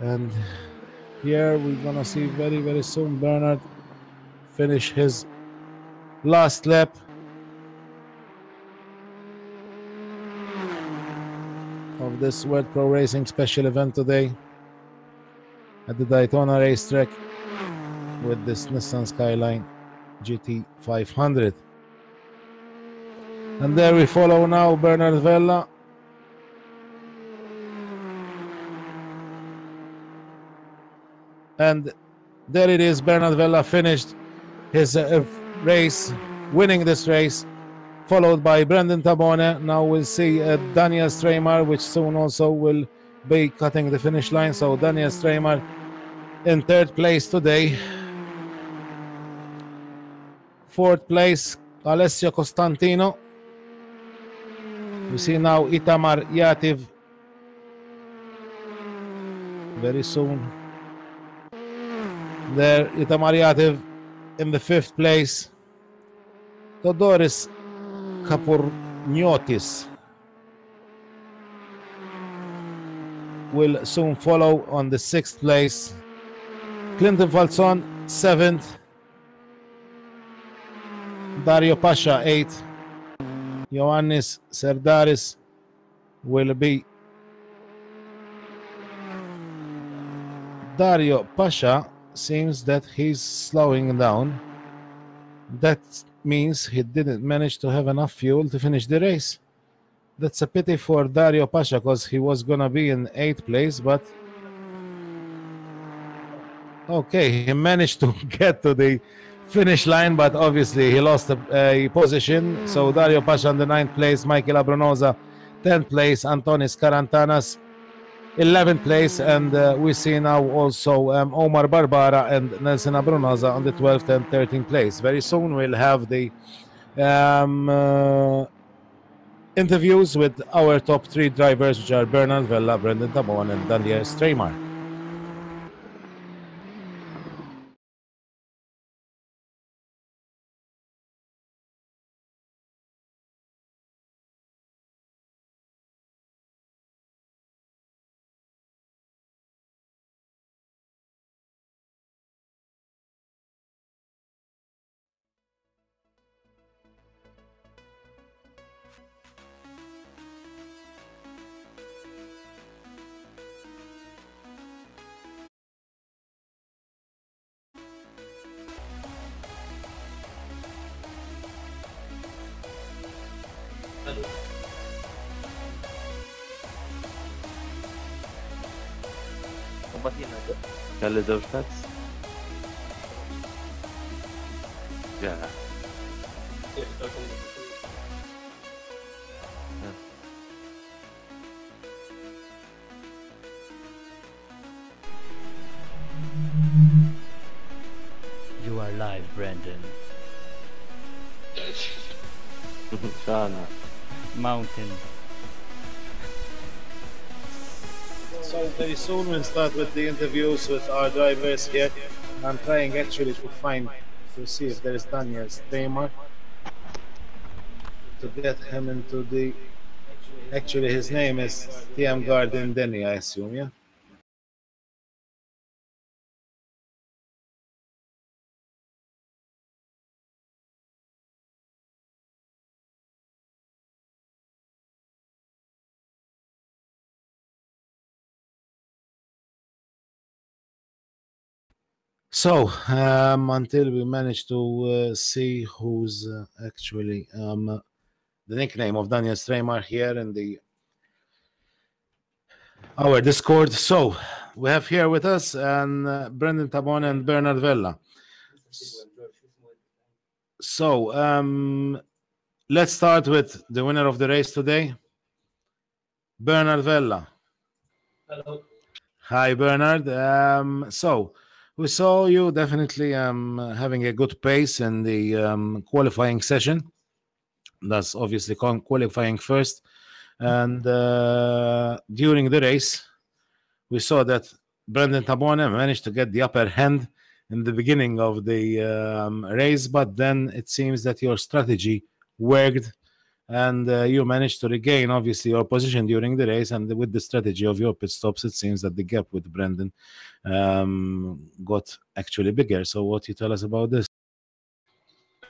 And here we're gonna see very soon Bernard finish his last lap. Of this World Pro Racing special event today at the Daytona racetrack with this Nissan Skyline GT500. And there we follow now Bernard Vella. And there it is, Bernard Vella finished his race, winning this race, followed by Brendan Tabone. Now we'll see Daniel Stramer, which soon also will be cutting the finish line. So Daniel Stramer in 3rd place today. 4th place, Alessio Costantino. We see now Itamar Yativ very soon. There, Itamar Yativ in the 5th place. Todoris Kapourniotis will soon follow on the 6th place. Clinton Falzon 7th. Dario Pasha 8th. Ioannis Serdaris will be. Dario Pasha seems that he's slowing down. That means he didn't manage to have enough fuel to finish the race. That's a pity for Dario Pasha, because he was gonna be in 8th place, but okay, he managed to get to the finish line, but obviously he lost a position. So Dario Pasha in the 9th place, Michael Abrunosa 10th place, Antonis Karantanas 11th place, and we see now also Omar Barbara and Nelson Abrunosa on the 12th and 13th place. Very soon we'll have the interviews with our top 3 drivers, which are Bernard Vella, Brendan Tabon, and Daniel Stramer. Quelle dos stats? Yeah. You are live, Brandon. Sana. Mountain. So very soon we'll start with the interviews with our drivers here. I'm trying actually to see if there is Daniel Stramer to get him into the. Actually, his name is TM Garden Denny, I assume, yeah. So until we manage to see who's actually the nickname of Daniel Stramer here in the our Discord. So we have here with us and Brendan Tabon and Bernard Vella. So let's start with the winner of the race today, Bernard Vella. Hello. Hi, Bernard. So we saw you definitely having a good pace in the qualifying session. That's obviously qualifying first. And during the race, we saw that Brendan Tabone managed to get the upper hand in the beginning of the race, but then it seems that your strategy worked and you managed to regain obviously your position during the race, and with the strategy of your pit stops it seems that the gap with Brendan got actually bigger. So what you tell us about this?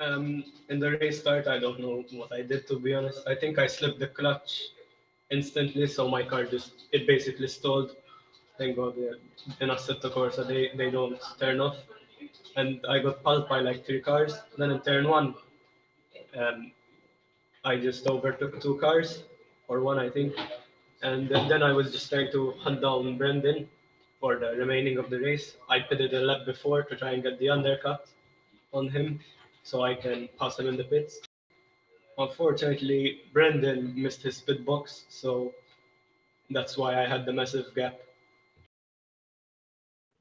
In the race start, I don't know what I did, to be honest. I think I slipped the clutch instantly, so my car it basically stalled. Thank God, in Assetto Corsa they don't turn off, and I got pulped by like 3 cars. Then in turn one, um, I just overtook 2 cars, or one I think, and then I was just trying to hunt down Brendan for the remaining of the race. I pitted a lap before to try and get the undercut on him, so I can pass him in the pits. Unfortunately, Brendan missed his pit box, so that's why I had the massive gap.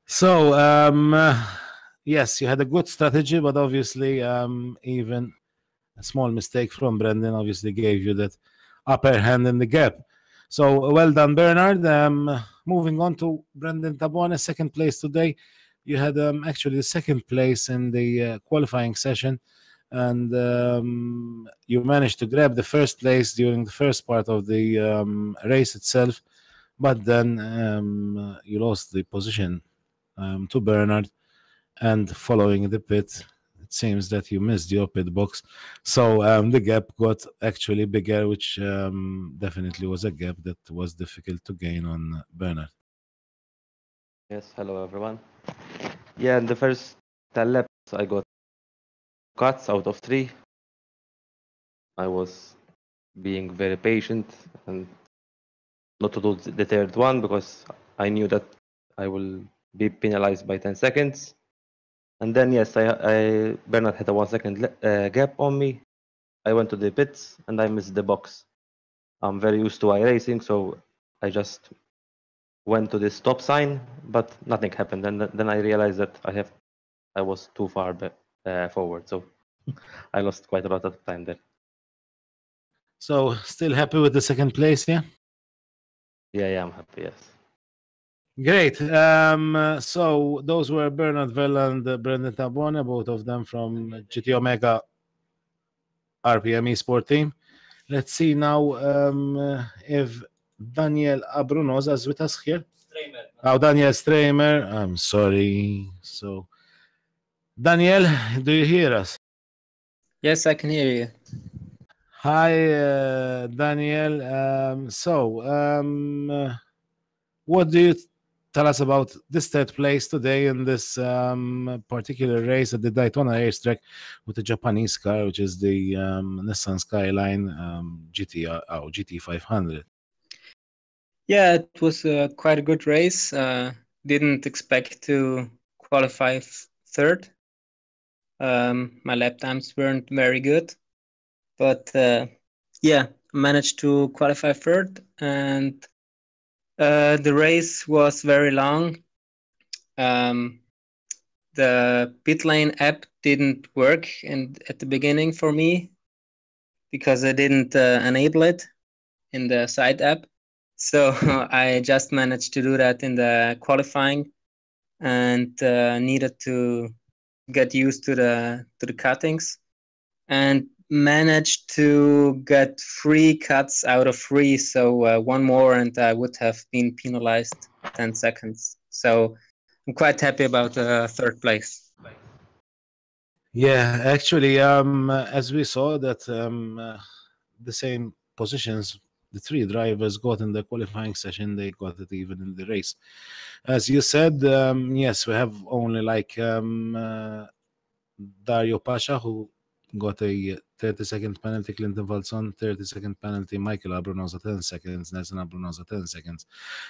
So yes, you had a good strategy, but obviously even a small mistake from Brendan obviously gave you that upper hand in the gap. So well done, Bernard. Moving on to Brendan Tabone, second place today. You had actually the second place in the qualifying session, and you managed to grab the first place during the first part of the race itself, but then you lost the position to Bernard, and following the pit, it seems that you missed your pit box. So the gap got actually bigger, which definitely was a gap that was difficult to gain on Bernard. Yes, hello everyone. Yeah, in the first 10 laps, I got cuts out of 3. I was being very patient and not to do the third one because I knew that I will be penalized by 10 seconds. And then, yes, Bernard had a 1 second gap on me. I went to the pits and I missed the box. I'm very used to iRacing, so I just went to the stop sign, but nothing happened. And then I realized that I was too far forward, so I lost quite a lot of time there. So still happy with the second place, yeah? Yeah, I'm happy, yes. Great. So those were Bernard Vella and Brendan Tabone, both of them from GT Omega RPM Esport team. Let's see now if Daniel Abrunosa is with us here. Oh, Daniel Stramer. I'm sorry. So, Daniel, do you hear us? Yes, I can hear you. Hi, Daniel. What do you tell us about this third place today in this particular race at the Daytona racetrack with the Japanese car, which is the Nissan Skyline GT500? Yeah, it was quite a good race. Didn't expect to qualify third. My lap times weren't very good, but yeah, managed to qualify third, and the race was very long. The pit lane app didn't work at the beginning for me because I didn't enable it in the side app. So I just managed to do that in the qualifying, and needed to get used to the cuttings, and managed to get 3 cuts out of 3. So one more, and I would have been penalized 10 seconds. So I'm quite happy about third place. Yeah, actually, as we saw that the same positions the three drivers got in the qualifying session, they got it even in the race. As you said, yes, we have only like Dario Pasha, who got a 30-second penalty, Clinton Valson 30-second penalty, Michael Abrunosa 10 seconds, Nelson Abrunosa 10 seconds,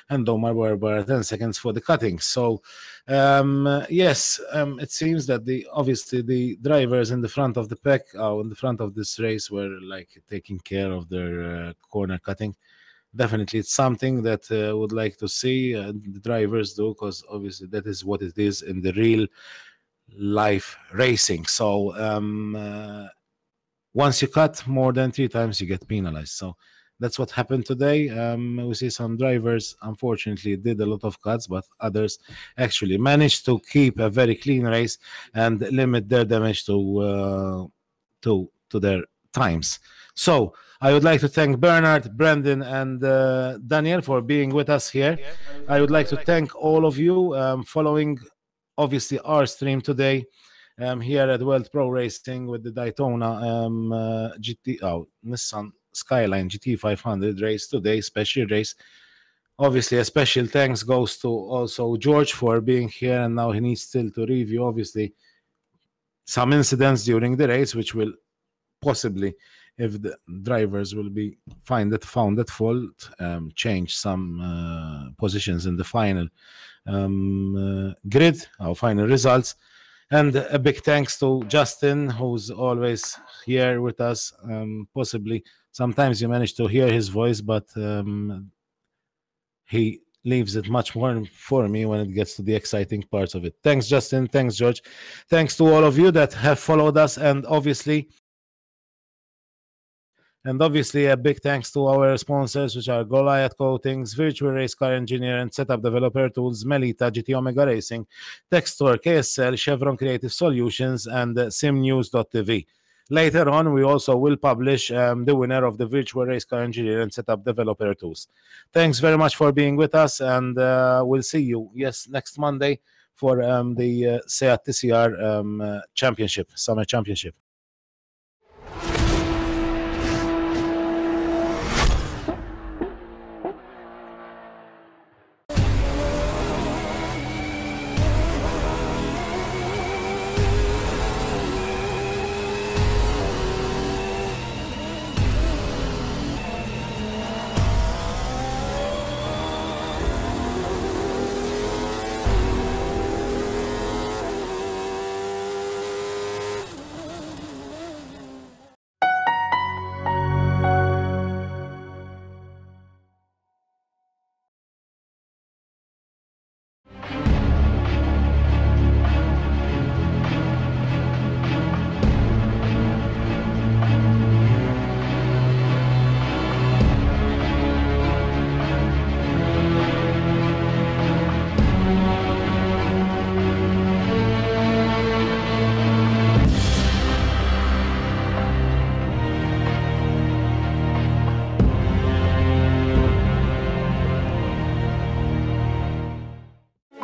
and Omar Barbara 10 seconds for the cutting. So, yes, it seems that obviously the drivers in the front of the pack, in the front of this race, were like taking care of their corner cutting. Definitely, it's something that would like to see the drivers do, because obviously that is what it is in the real life racing. So once you cut more than 3 times, you get penalized. So that's what happened today. We see some drivers unfortunately did a lot of cuts, but others actually managed to keep a very clean race and limit their damage to their times. So I would like to thank Bernard, Brandon, and Daniel for being with us here. I would like to thank all of you following obviously our stream today here at World Pro Racing with the Daytona Nissan Skyline GT500 race today, special race. Obviously, a special thanks goes to also George for being here, and now he needs still to review obviously some incidents during the race, which will possibly, if the drivers will be found at fault, change some positions in the final grid, our final results. And a big thanks to Justin, who's always here with us. Possibly sometimes you manage to hear his voice, but he leaves it much more for me when it gets to the exciting parts of it. Thanks, Justin. Thanks, George. Thanks to all of you that have followed us, and obviously a big thanks to our sponsors, which are Goliath Coatings, Virtual Race Car Engineer and Setup Developer Tools, Melita, GT Omega Racing, Textor, KSL, Chevron Creative Solutions, and SimNews.tv. Later on, we also will publish the winner of the Virtual Race Car Engineer and Setup Developer Tools. Thanks very much for being with us, and we'll see you, next Monday for the SEAT TCR Championship, Summer Championship.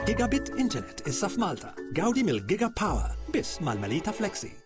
Gigabit Internet issa f'Malta. Gawdi mill-Giga Power biss mal-Melita Flexi.